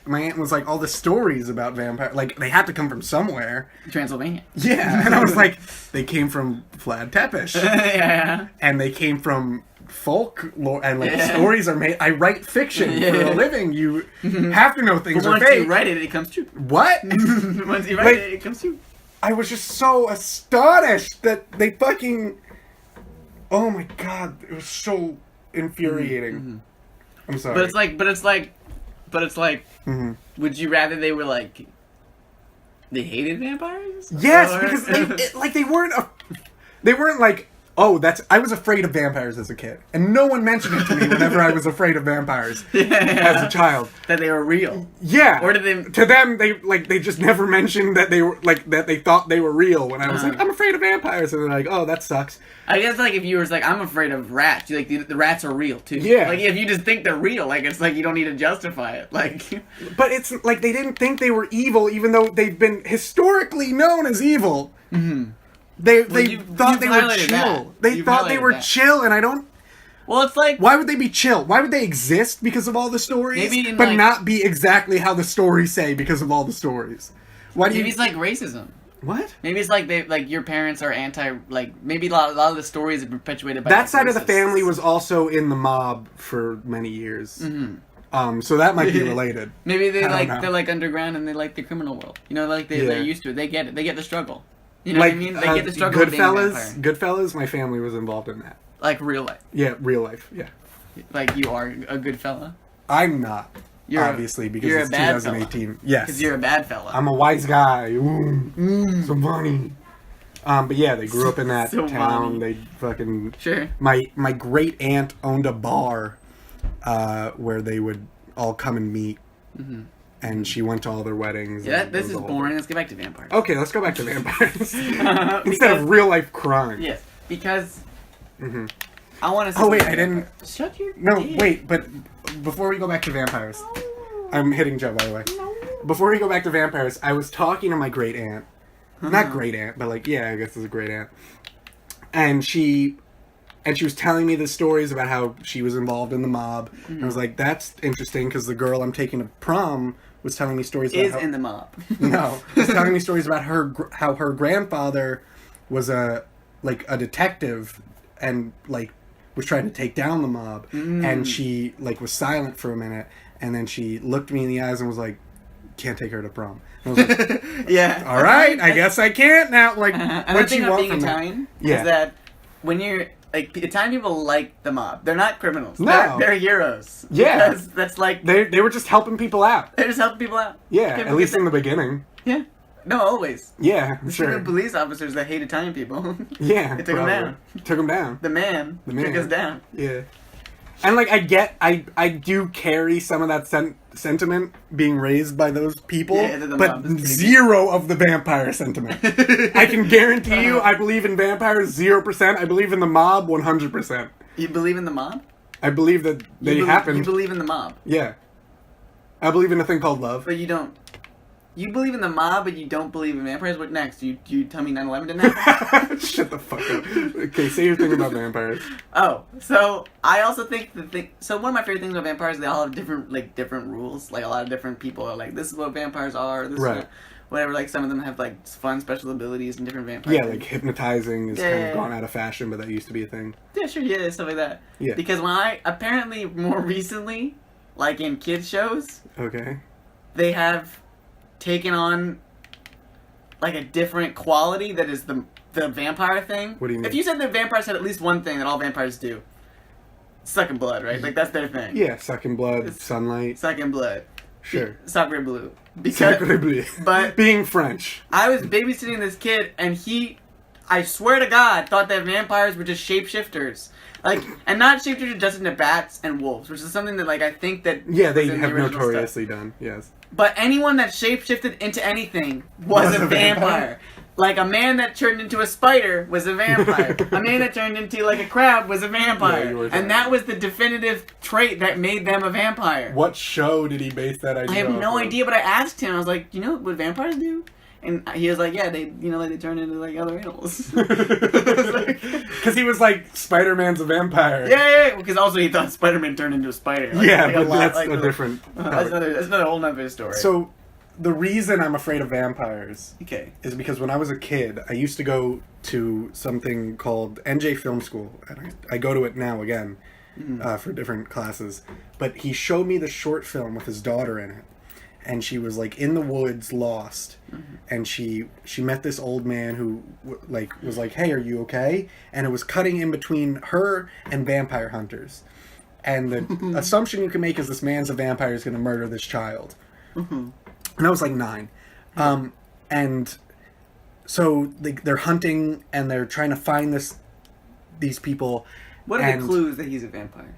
[SPEAKER 2] my aunt was like, all the stories about vampires, like, they had to come from somewhere.
[SPEAKER 1] Transylvania.
[SPEAKER 2] Yeah. And I was like, they came from Vlad Tepes.
[SPEAKER 1] Yeah.
[SPEAKER 2] And they came from folklore, and like stories are made. I write fiction for a living. You have to know things are fake.
[SPEAKER 1] Once you write it, it comes true.
[SPEAKER 2] What?
[SPEAKER 1] Once you write it comes true.
[SPEAKER 2] I was just so astonished that they fucking... Oh my God. It was so infuriating. I'm sorry.
[SPEAKER 1] But it's like, would you rather they were like, they hated vampires?
[SPEAKER 2] Yes, because they weren't like, oh, I was afraid of vampires as a kid. And no one mentioned it to me whenever I was afraid of vampires as a child.
[SPEAKER 1] That they were real.
[SPEAKER 2] Yeah.
[SPEAKER 1] Or did they...
[SPEAKER 2] To them, they just never mentioned that they were, like, that they thought they were real when I was like, I'm afraid of vampires. And they're like, oh, that sucks.
[SPEAKER 1] I guess, like, if you were like, I'm afraid of rats, you're like, the rats are real, too.
[SPEAKER 2] Yeah.
[SPEAKER 1] Like, if you just think they're real, like, it's like you don't need to justify it. Like...
[SPEAKER 2] But it's like they didn't think they were evil, even though they've been historically known as evil. They thought they were chill. They thought they were chill, and I don't...
[SPEAKER 1] Well, it's like...
[SPEAKER 2] Why would they be chill? Why would they exist because of all the stories, but not be exactly how the stories say because of all the stories? Why do
[SPEAKER 1] maybe it's like racism.
[SPEAKER 2] What?
[SPEAKER 1] Maybe it's like your parents are maybe a lot of the stories are perpetuated by
[SPEAKER 2] that side of the family was also in the mob for many years. So that might be related.
[SPEAKER 1] Maybe they're like underground and they like the criminal world. You know, like they're used to it. They get it. They get the struggle. You know what I mean? They get the struggle of being a vampire.
[SPEAKER 2] Goodfellas, my family was involved in that.
[SPEAKER 1] Like real life.
[SPEAKER 2] Yeah, real life. Yeah.
[SPEAKER 1] Like you are a good fella.
[SPEAKER 2] I'm not. Obviously, because it's 2018. Yes.
[SPEAKER 1] Because you're a bad fella.
[SPEAKER 2] I'm a wise guy. So funny. But yeah, they grew up in that
[SPEAKER 1] So
[SPEAKER 2] town.
[SPEAKER 1] funny.
[SPEAKER 2] They fucking...
[SPEAKER 1] Sure.
[SPEAKER 2] My great aunt owned a bar where they would all come and meet. Mm-hmm. And she went to all their weddings.
[SPEAKER 1] Yeah,
[SPEAKER 2] and
[SPEAKER 1] this
[SPEAKER 2] it
[SPEAKER 1] is
[SPEAKER 2] was all-
[SPEAKER 1] boring. Let's get back to vampires.
[SPEAKER 2] Okay, let's go back to vampires. Instead
[SPEAKER 1] Because-
[SPEAKER 2] of real life crime.
[SPEAKER 1] Yes, because
[SPEAKER 2] Mm-hmm.
[SPEAKER 1] I want to.
[SPEAKER 2] Oh, wait, I didn't...
[SPEAKER 1] Shut your.
[SPEAKER 2] No,
[SPEAKER 1] dick.
[SPEAKER 2] wait, but before we go back to vampires... I'm hitting Joe, by the way. Before we go back to vampires, I was talking to my great aunt. Not great aunt, but like, yeah, I guess it's a great aunt. And she was telling me the stories about how she was involved in the mob. And I was like, that's interesting, because the girl I'm taking to prom was telling me stories about
[SPEAKER 1] Is
[SPEAKER 2] how...
[SPEAKER 1] in the mob.
[SPEAKER 2] No, was telling me stories about how her grandfather was a detective and like was trying to take down the mob, and she like was silent for a minute, and then she looked me in the eyes and was like, "Can't take her to prom." And I was like,
[SPEAKER 1] Yeah.
[SPEAKER 2] "All right, I guess I can't now." Like,
[SPEAKER 1] Another
[SPEAKER 2] what
[SPEAKER 1] thing
[SPEAKER 2] you
[SPEAKER 1] about
[SPEAKER 2] want
[SPEAKER 1] being
[SPEAKER 2] from
[SPEAKER 1] Italian
[SPEAKER 2] Yeah.
[SPEAKER 1] is that when you're like Italian people like the mob. They're not criminals.
[SPEAKER 2] No.
[SPEAKER 1] They're heroes.
[SPEAKER 2] Yeah.
[SPEAKER 1] Because that's like
[SPEAKER 2] They were just helping people out.
[SPEAKER 1] they're just helping people out.
[SPEAKER 2] Yeah,
[SPEAKER 1] People
[SPEAKER 2] at least
[SPEAKER 1] get
[SPEAKER 2] in the beginning.
[SPEAKER 1] Yeah. No, always.
[SPEAKER 2] Yeah,
[SPEAKER 1] There's
[SPEAKER 2] sure.
[SPEAKER 1] even police officers that hate Italian people.
[SPEAKER 2] Yeah,
[SPEAKER 1] They took him
[SPEAKER 2] probably.
[SPEAKER 1] down.
[SPEAKER 2] Took him down.
[SPEAKER 1] The man took us down.
[SPEAKER 2] Yeah. And like I do carry some of that sentiment being raised by those people,
[SPEAKER 1] Yeah, the
[SPEAKER 2] but
[SPEAKER 1] mob is pretty
[SPEAKER 2] zero of the vampire sentiment. I can guarantee you, I believe in vampires 0%. I believe in the mob 100%.
[SPEAKER 1] You believe in the mob?
[SPEAKER 2] I believe that they happen.
[SPEAKER 1] You believe in the mob,
[SPEAKER 2] Yeah. I believe in a thing called love.
[SPEAKER 1] but you don't. You believe in the mob, but you don't believe in vampires. What next? You tell me 9/11 didn't happen?
[SPEAKER 2] Shut the fuck up. Okay, say your thing about vampires.
[SPEAKER 1] Oh, so I also think so one of my favorite things about vampires, they all have different rules. Like a lot of different people are like, this is what vampires are. This
[SPEAKER 2] Right.
[SPEAKER 1] is whatever. Like some of them have like fun special abilities and different vampires.
[SPEAKER 2] Yeah, like hypnotizing is kind
[SPEAKER 1] Yeah.
[SPEAKER 2] of gone out of fashion, but that used to be a thing.
[SPEAKER 1] Yeah, sure, yeah, stuff like that.
[SPEAKER 2] Yeah.
[SPEAKER 1] Because when I apparently more recently, like in kids shows,
[SPEAKER 2] Okay.
[SPEAKER 1] they have taken on like a different quality that is the vampire thing.
[SPEAKER 2] What do you mean?
[SPEAKER 1] If you said that vampires had at least one thing that all vampires do, sucking blood, right? Like that's their thing.
[SPEAKER 2] Yeah, sucking blood,
[SPEAKER 1] It's-
[SPEAKER 2] sunlight.
[SPEAKER 1] Sucking blood.
[SPEAKER 2] Sure.
[SPEAKER 1] Sacre bleu.
[SPEAKER 2] Sacre bleu.
[SPEAKER 1] but-
[SPEAKER 2] being French.
[SPEAKER 1] I was babysitting this kid and he, I swear to God, thought that vampires were just shapeshifters. Like, and not shapeshifters just into bats and wolves, which is something that like I think that
[SPEAKER 2] Yeah, they
[SPEAKER 1] was in the
[SPEAKER 2] have
[SPEAKER 1] original stuff.
[SPEAKER 2] notoriously done. Yes.
[SPEAKER 1] But anyone that shapeshifted into anything was a vampire. Like a man that turned into a spider was a vampire. A man that turned into like a crab was a vampire.
[SPEAKER 2] Yeah, you were
[SPEAKER 1] And
[SPEAKER 2] right.
[SPEAKER 1] that was the definitive trait that made them a vampire.
[SPEAKER 2] What show did he base that idea
[SPEAKER 1] I have
[SPEAKER 2] off
[SPEAKER 1] no
[SPEAKER 2] of?
[SPEAKER 1] idea, but I asked him. I was like, "You know what vampires do?" And he was like, "Yeah, they, like they turn into like other animals." I was like,
[SPEAKER 2] Because he was like, Spider-Man's a vampire.
[SPEAKER 1] yeah. Because also he thought Spider-Man turned into a spider. Like,
[SPEAKER 2] Yeah,
[SPEAKER 1] like
[SPEAKER 2] but
[SPEAKER 1] lot-
[SPEAKER 2] that's
[SPEAKER 1] like,
[SPEAKER 2] a different...
[SPEAKER 1] That's another whole nother story.
[SPEAKER 2] So, the reason I'm afraid of vampires
[SPEAKER 1] okay.
[SPEAKER 2] is because when I was a kid, I used to go to something called NJ Film School. And I go to it now again for different classes. But he showed me the short film with his daughter in it. And she was like in the woods, lost, and she met this old man who was like, "Hey, are you okay?" And it was cutting in between her and vampire hunters, and the assumption you can make is this man's a vampire is going to murder this child. And I was like 9, and so they're hunting and they're trying to find these people.
[SPEAKER 1] What are
[SPEAKER 2] and
[SPEAKER 1] the clues that he's a vampire?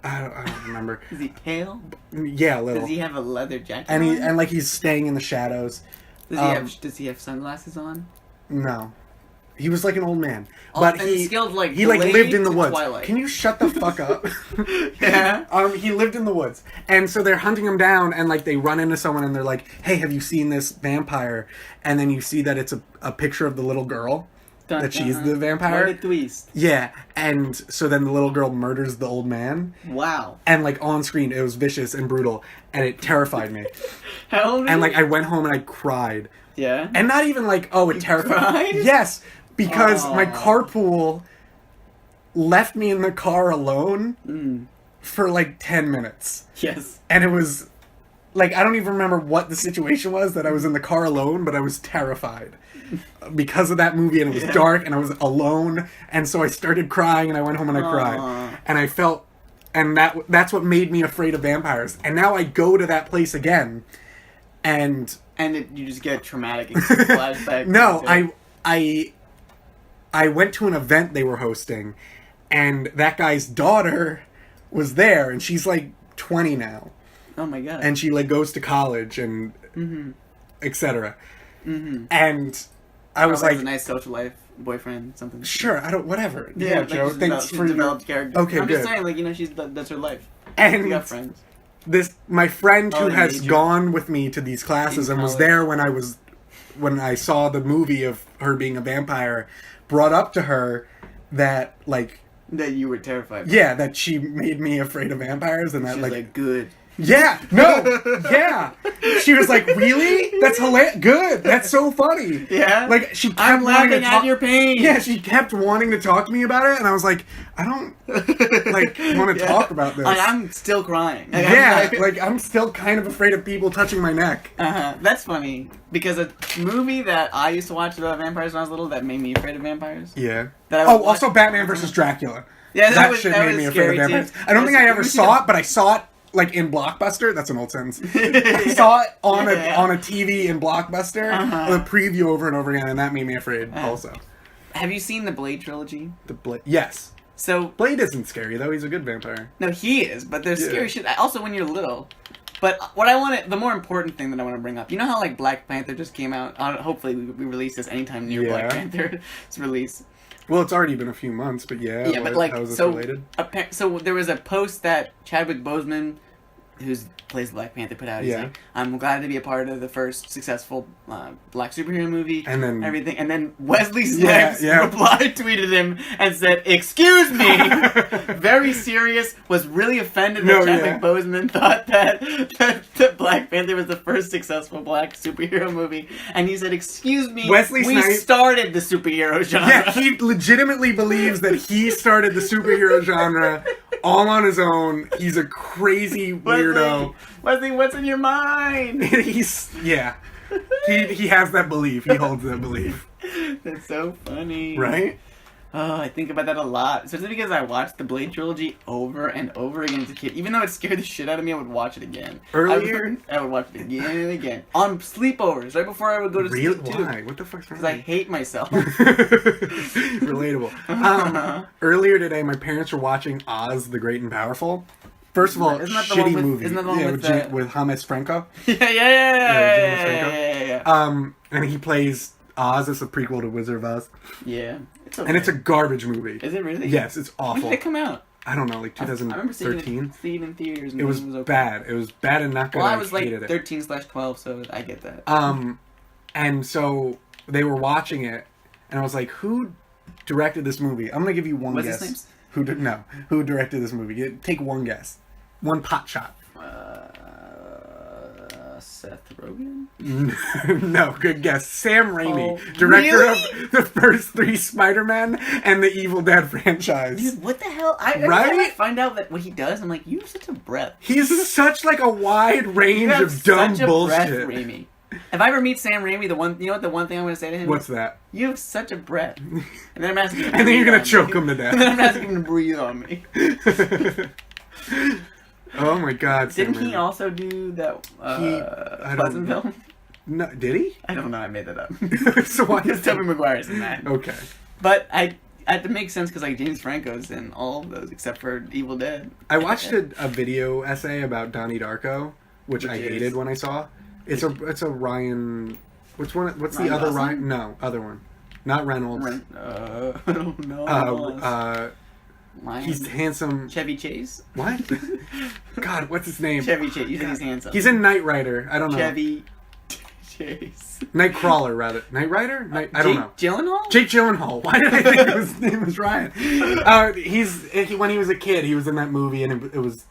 [SPEAKER 2] I don't remember.
[SPEAKER 1] Is he pale?
[SPEAKER 2] Yeah, a little.
[SPEAKER 1] Does he have a leather jacket?
[SPEAKER 2] And
[SPEAKER 1] on?
[SPEAKER 2] he's staying in the shadows.
[SPEAKER 1] Does he have sunglasses on?
[SPEAKER 2] No. He was like an old man.
[SPEAKER 1] Oh,
[SPEAKER 2] But
[SPEAKER 1] and
[SPEAKER 2] he
[SPEAKER 1] skilled like
[SPEAKER 2] he like
[SPEAKER 1] Blade
[SPEAKER 2] lived in the
[SPEAKER 1] to
[SPEAKER 2] woods.
[SPEAKER 1] Twilight.
[SPEAKER 2] Can you shut the fuck up?
[SPEAKER 1] Yeah.
[SPEAKER 2] He lived in the woods. And so they're hunting him down and like they run into someone and they're like, "Hey, have you seen this vampire?" And then you see that it's a picture of the little girl. That she's the vampire.
[SPEAKER 1] What a twist.
[SPEAKER 2] Yeah. And so then the little girl murders the old man.
[SPEAKER 1] Wow.
[SPEAKER 2] And like on screen it was vicious and brutal and it terrified me.
[SPEAKER 1] How old?
[SPEAKER 2] And like I went home and I cried.
[SPEAKER 1] Yeah.
[SPEAKER 2] And not even like, oh, it terrified
[SPEAKER 1] cried?
[SPEAKER 2] Yes, because my
[SPEAKER 1] Aw.
[SPEAKER 2] carpool left me in the car alone for like 10 minutes.
[SPEAKER 1] Yes.
[SPEAKER 2] And it was like, I don't even remember what the situation was that I was in the car alone, but I was terrified because of that movie, and it was dark and I was alone. And so I started crying and I went home and I cried. And I felt, and that's what made me afraid of vampires. And now I go to that place again and
[SPEAKER 1] And you just get traumatic flashback.
[SPEAKER 2] no, I I went to an event they were hosting, and that guy's daughter was there, and she's like 20 now.
[SPEAKER 1] Oh my god.
[SPEAKER 2] And she like goes to college and etc. And I was like,
[SPEAKER 1] a nice social life, boyfriend, something.
[SPEAKER 2] sure, I don't, whatever.
[SPEAKER 1] Yeah, like
[SPEAKER 2] Joe, thanks for
[SPEAKER 1] developed character.
[SPEAKER 2] Okay,
[SPEAKER 1] I'm
[SPEAKER 2] good.
[SPEAKER 1] just saying, like, you know, that's her life.
[SPEAKER 2] And
[SPEAKER 1] We got friends.
[SPEAKER 2] my friend who
[SPEAKER 1] Oh,
[SPEAKER 2] has
[SPEAKER 1] major.
[SPEAKER 2] gone with me to these classes
[SPEAKER 1] In
[SPEAKER 2] and was
[SPEAKER 1] college.
[SPEAKER 2] there when I saw the movie of her being a vampire, brought up to her that like
[SPEAKER 1] That you were terrified.
[SPEAKER 2] yeah, that she made me afraid of vampires, and that
[SPEAKER 1] She was like, good.
[SPEAKER 2] yeah, no, yeah. She was like, really? That's hilarious. Good. That's so funny.
[SPEAKER 1] Yeah?
[SPEAKER 2] Like she kept
[SPEAKER 1] I'm
[SPEAKER 2] wanting to
[SPEAKER 1] laughing
[SPEAKER 2] talk.
[SPEAKER 1] at your pain.
[SPEAKER 2] Yeah, she kept wanting to talk to me about it, and I was like, I don't like want to
[SPEAKER 1] Yeah.
[SPEAKER 2] talk about this.
[SPEAKER 1] Like, I'm still crying. Like,
[SPEAKER 2] yeah,
[SPEAKER 1] I'm
[SPEAKER 2] like I'm still kind of afraid of people touching my neck.
[SPEAKER 1] That's funny because a movie that I used to watch about vampires when I was little that made me afraid of vampires.
[SPEAKER 2] Yeah.
[SPEAKER 1] That I would
[SPEAKER 2] Also
[SPEAKER 1] watch-
[SPEAKER 2] Batman versus Dracula.
[SPEAKER 1] Yeah,
[SPEAKER 2] that
[SPEAKER 1] was,
[SPEAKER 2] shit
[SPEAKER 1] that
[SPEAKER 2] made
[SPEAKER 1] was
[SPEAKER 2] me afraid of
[SPEAKER 1] scary, too.
[SPEAKER 2] vampires. I don't think I ever saw it, but I saw it like in Blockbuster. That's an old sentence. I saw it on a TV in Blockbuster, the preview over and over again, and that made me afraid. Also,
[SPEAKER 1] Have you seen the Blade trilogy?
[SPEAKER 2] the Blade. Yes,
[SPEAKER 1] So
[SPEAKER 2] Blade isn't scary though. He's a good vampire.
[SPEAKER 1] no, he is, but there's
[SPEAKER 2] Yeah.
[SPEAKER 1] scary shit. Also, when you're little. But what I want to, the more important thing that I want to bring up, you know how like Black Panther just came out? Hopefully we release this anytime near Black
[SPEAKER 2] Yeah.
[SPEAKER 1] Panther's release.
[SPEAKER 2] Well, it's already been a few months, but yeah.
[SPEAKER 1] Yeah, but like
[SPEAKER 2] how is this
[SPEAKER 1] so.
[SPEAKER 2] related?
[SPEAKER 1] So there was a post that Chadwick Boseman, who plays Black Panther, put out. He's
[SPEAKER 2] Yeah.
[SPEAKER 1] like, "I'm glad to be a part of the first successful black superhero movie."
[SPEAKER 2] And then
[SPEAKER 1] everything, and then Wesley
[SPEAKER 2] Yeah,
[SPEAKER 1] Snipes
[SPEAKER 2] yeah.
[SPEAKER 1] replied, tweeted him, and said, "Excuse me." Very serious. Was really offended that
[SPEAKER 2] No,
[SPEAKER 1] Chadwick
[SPEAKER 2] yeah.
[SPEAKER 1] Boseman thought that Black Panther was the first successful black superhero movie, and he said, "Excuse me,
[SPEAKER 2] Wesley
[SPEAKER 1] we
[SPEAKER 2] Snipes-
[SPEAKER 1] started the superhero genre."
[SPEAKER 2] Yeah, he legitimately believes that he started the superhero genre all on his own. He's a crazy weirdo.
[SPEAKER 1] Wesley, what's in your mind?
[SPEAKER 2] He's yeah. He has that belief. He holds that belief.
[SPEAKER 1] That's so funny.
[SPEAKER 2] Right?
[SPEAKER 1] Oh, I think about that a lot. Especially because I watched the Blade trilogy over and over again as a kid. Even though it scared the shit out of me, I would watch it again.
[SPEAKER 2] Earlier?
[SPEAKER 1] I would watch it again and again. On sleepovers, right before I would go to
[SPEAKER 2] Really?
[SPEAKER 1] sleep, too.
[SPEAKER 2] Why? What the fuck's wrong?
[SPEAKER 1] Because I hate myself.
[SPEAKER 2] Relatable. Earlier today, my parents were watching Oz the Great and Powerful. First of all,
[SPEAKER 1] Isn't that the
[SPEAKER 2] shitty
[SPEAKER 1] one with-
[SPEAKER 2] movie.
[SPEAKER 1] isn't that the one
[SPEAKER 2] yeah,
[SPEAKER 1] with
[SPEAKER 2] with James Franco.
[SPEAKER 1] Yeah.
[SPEAKER 2] And he plays Oz as a prequel to Wizard of Oz.
[SPEAKER 1] Yeah. It's okay.
[SPEAKER 2] And it's a garbage movie.
[SPEAKER 1] Is it really?
[SPEAKER 2] Yes, it's
[SPEAKER 1] When
[SPEAKER 2] awful.
[SPEAKER 1] did it come out?
[SPEAKER 2] I don't know, like
[SPEAKER 1] I remember seeing
[SPEAKER 2] 2013.
[SPEAKER 1] it in theaters. And
[SPEAKER 2] It was
[SPEAKER 1] okay.
[SPEAKER 2] bad. It was bad and not good.
[SPEAKER 1] Well, I was like
[SPEAKER 2] hated it.
[SPEAKER 1] 13/12, so I get that.
[SPEAKER 2] And so they were watching it, and I was like, "Who directed this movie?" I'm gonna give you one
[SPEAKER 1] What's
[SPEAKER 2] guess.
[SPEAKER 1] his name's?
[SPEAKER 2] Who directed this movie? Take one guess, one pot shot.
[SPEAKER 1] Seth Rogen?
[SPEAKER 2] No, good guess. Sam Raimi,
[SPEAKER 1] Oh,
[SPEAKER 2] director
[SPEAKER 1] really?
[SPEAKER 2] of the first 3 Spider-Man and the Evil Dead franchise.
[SPEAKER 1] Dude, what the hell? Every
[SPEAKER 2] Right?
[SPEAKER 1] time I find out that what he does, I'm like, you have such a breath.
[SPEAKER 2] He's such like a wide
[SPEAKER 1] You
[SPEAKER 2] range
[SPEAKER 1] have
[SPEAKER 2] of dumb
[SPEAKER 1] such a breath,
[SPEAKER 2] bullshit.
[SPEAKER 1] Raimi. If I ever meet Sam Raimi, the one thing I'm going to say to him
[SPEAKER 2] What's
[SPEAKER 1] is,
[SPEAKER 2] that?
[SPEAKER 1] you have such a breath. And then I'm asking him to
[SPEAKER 2] And then you're
[SPEAKER 1] breathe
[SPEAKER 2] gonna
[SPEAKER 1] on
[SPEAKER 2] choke
[SPEAKER 1] me.
[SPEAKER 2] him to death.
[SPEAKER 1] And then I'm asking him to breathe on me.
[SPEAKER 2] Oh my God! Sam
[SPEAKER 1] Didn't he
[SPEAKER 2] Raimi.
[SPEAKER 1] also do that
[SPEAKER 2] I don't-
[SPEAKER 1] Pleasantville?
[SPEAKER 2] No, did he?
[SPEAKER 1] I don't know, I made that up.
[SPEAKER 2] So why
[SPEAKER 1] Because Tobey Maguire's in that.
[SPEAKER 2] Okay.
[SPEAKER 1] But I had to make sense because like James Franco's in all of those except for Evil Dead.
[SPEAKER 2] I watched a video essay about Donnie Darko, which I
[SPEAKER 1] Which is-
[SPEAKER 2] hated when I saw. It's a Ryan. What's one? What's the
[SPEAKER 1] Ryan
[SPEAKER 2] other
[SPEAKER 1] Gosling?
[SPEAKER 2] Ryan? No, other one. Not Reynolds.
[SPEAKER 1] I don't know. Lion-
[SPEAKER 2] He's handsome.
[SPEAKER 1] Chevy Chase.
[SPEAKER 2] What? God, what's his name?
[SPEAKER 1] Chevy Chase. You said he's handsome.
[SPEAKER 2] He's in Knight Rider. I don't know.
[SPEAKER 1] Chevy Chase.
[SPEAKER 2] Nightcrawler, rather. Knight Rider? I don't know.
[SPEAKER 1] Gyllenhaal?
[SPEAKER 2] Jake Gyllenhaal. Why did I think his name was Ryan? When he was a kid, he was in that movie, and it was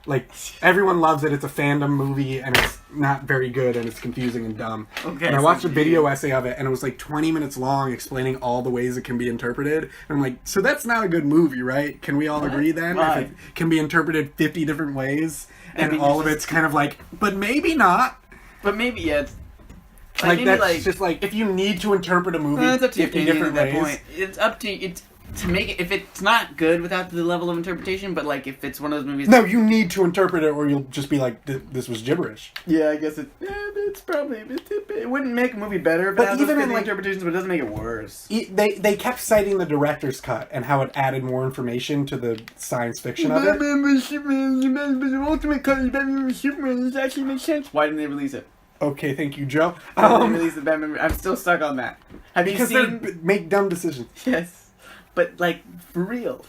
[SPEAKER 2] like everyone loves it. It's a fandom movie, and it's not very good, and it's confusing and dumb.
[SPEAKER 1] Okay,
[SPEAKER 2] and I
[SPEAKER 1] so
[SPEAKER 2] watched a video essay of it, and it was like 20 minutes long, explaining all the ways it can be interpreted. And I'm like, so that's not a good movie, right? Can we all
[SPEAKER 1] What?
[SPEAKER 2] agree then?
[SPEAKER 1] Why?
[SPEAKER 2] If it can be interpreted 50 different ways, and
[SPEAKER 1] mean,
[SPEAKER 2] all
[SPEAKER 1] it's
[SPEAKER 2] of it's kind of like, but maybe not.
[SPEAKER 1] But maybe, yeah. It's,
[SPEAKER 2] Like
[SPEAKER 1] maybe,
[SPEAKER 2] that's just like if you need to interpret a movie
[SPEAKER 1] it's up to your
[SPEAKER 2] 50
[SPEAKER 1] opinion
[SPEAKER 2] different
[SPEAKER 1] at that
[SPEAKER 2] ways.
[SPEAKER 1] point. It's up to you. to make it, if it's not good without the level of interpretation, but like if it's one of those movies.
[SPEAKER 2] No, you need to interpret it, or you'll just be like, "This was gibberish."
[SPEAKER 1] Yeah, I guess it's probably it wouldn't make a movie better,
[SPEAKER 2] But even in, like,
[SPEAKER 1] interpretations, but it doesn't make it worse.
[SPEAKER 2] They kept citing the director's cut and how it added more information to the science fiction of it.
[SPEAKER 1] Batman vs Superman, the ultimate cut of Batman vs Superman. Does that actually make sense? Why didn't they release it?
[SPEAKER 2] Okay, thank you, Joe.
[SPEAKER 1] Why didn't they release the Batman? I'm still stuck on that. Have you
[SPEAKER 2] Because
[SPEAKER 1] seen?
[SPEAKER 2] they make dumb decisions.
[SPEAKER 1] Yes, but like for real,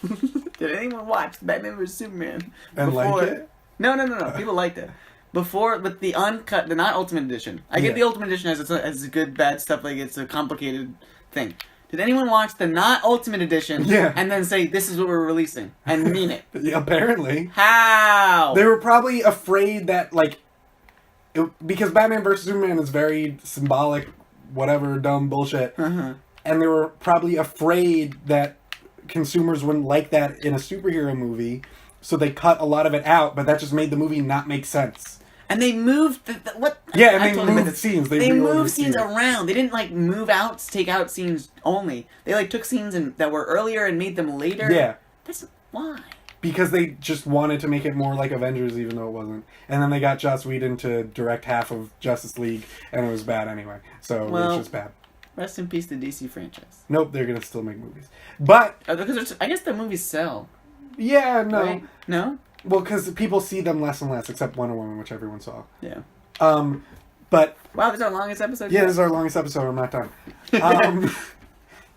[SPEAKER 1] did anyone watch Batman vs Superman
[SPEAKER 2] And
[SPEAKER 1] before?
[SPEAKER 2] like it?
[SPEAKER 1] No. People liked it. Before, but the uncut, the not Ultimate Edition. I get the Ultimate Edition as a good, bad stuff, like it's a complicated thing. Did anyone watch the not Ultimate Edition and then say, this is what we're releasing, and mean it?
[SPEAKER 2] Yeah, apparently.
[SPEAKER 1] How?
[SPEAKER 2] They were probably afraid that, like, because Batman vs. Superman is very symbolic, whatever, dumb bullshit.
[SPEAKER 1] Uh-huh.
[SPEAKER 2] And they were probably afraid that consumers wouldn't like that in a superhero movie, so they cut a lot of it out, but that just made the movie not make sense.
[SPEAKER 1] And they moved what?
[SPEAKER 2] Yeah, and
[SPEAKER 1] I
[SPEAKER 2] they
[SPEAKER 1] totally
[SPEAKER 2] moved scenes.
[SPEAKER 1] They
[SPEAKER 2] reordered
[SPEAKER 1] moved scenes around. They didn't like move out, take out scenes only. They like took scenes that were earlier and made them later.
[SPEAKER 2] Yeah.
[SPEAKER 1] That's why.
[SPEAKER 2] Because they just wanted to make it more like Avengers, even though it wasn't. And then they got Joss Whedon to direct half of Justice League, and it was bad anyway. So it was just bad.
[SPEAKER 1] Rest in peace, the DC franchise.
[SPEAKER 2] Nope, they're gonna still make movies. But
[SPEAKER 1] Because I guess the movies sell.
[SPEAKER 2] yeah, no,
[SPEAKER 1] Right? No.
[SPEAKER 2] well, because people see them less and less, except Wonder Woman, which everyone saw.
[SPEAKER 1] Yeah.
[SPEAKER 2] But
[SPEAKER 1] Wow, this is our longest episode.
[SPEAKER 2] yeah, this is our longest episode. I'm not done.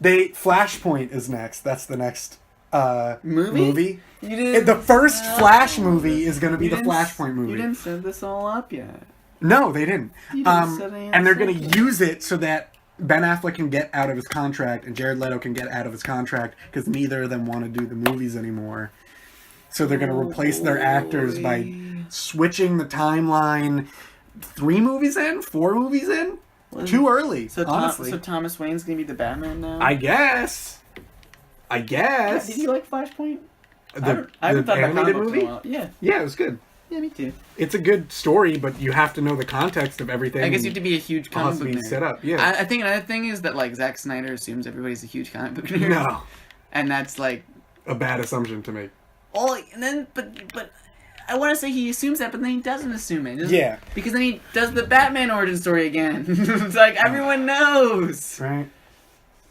[SPEAKER 2] Flashpoint is next. That's the next movie.
[SPEAKER 1] You didn't.
[SPEAKER 2] The first Flash movie is going to be the Flashpoint movie.
[SPEAKER 1] You didn't set this all up yet.
[SPEAKER 2] No, they didn't.
[SPEAKER 1] You didn't set any
[SPEAKER 2] And they're going
[SPEAKER 1] up.
[SPEAKER 2] to use it so that Ben Affleck can get out of his contract and Jared Leto can get out of his contract because neither of them want to do the movies anymore. So they're going to replace their actors by switching the timeline 3 movies in? 4 movies in? Too early, honestly.
[SPEAKER 1] So Thomas Wayne's going to be the Batman now?
[SPEAKER 2] I guess.
[SPEAKER 1] Did you like Flashpoint?
[SPEAKER 2] The
[SPEAKER 1] I haven't thought about
[SPEAKER 2] animated
[SPEAKER 1] comic books in a
[SPEAKER 2] movie?
[SPEAKER 1] while. Yeah.
[SPEAKER 2] Yeah, it was good.
[SPEAKER 1] Yeah, me too.
[SPEAKER 2] It's a good story, but you have to know the context of everything.
[SPEAKER 1] I guess you have to be a huge comic book nerd.
[SPEAKER 2] Set up, yeah.
[SPEAKER 1] I think another thing is that like Zack Snyder assumes everybody's a huge comic book nerd.
[SPEAKER 2] No.
[SPEAKER 1] And that's like
[SPEAKER 2] A bad assumption to make.
[SPEAKER 1] oh, and then but I want to say he assumes that, but then he doesn't assume it.
[SPEAKER 2] Yeah.
[SPEAKER 1] Because then he does the Batman origin story again. It's like everyone knows.
[SPEAKER 2] Right?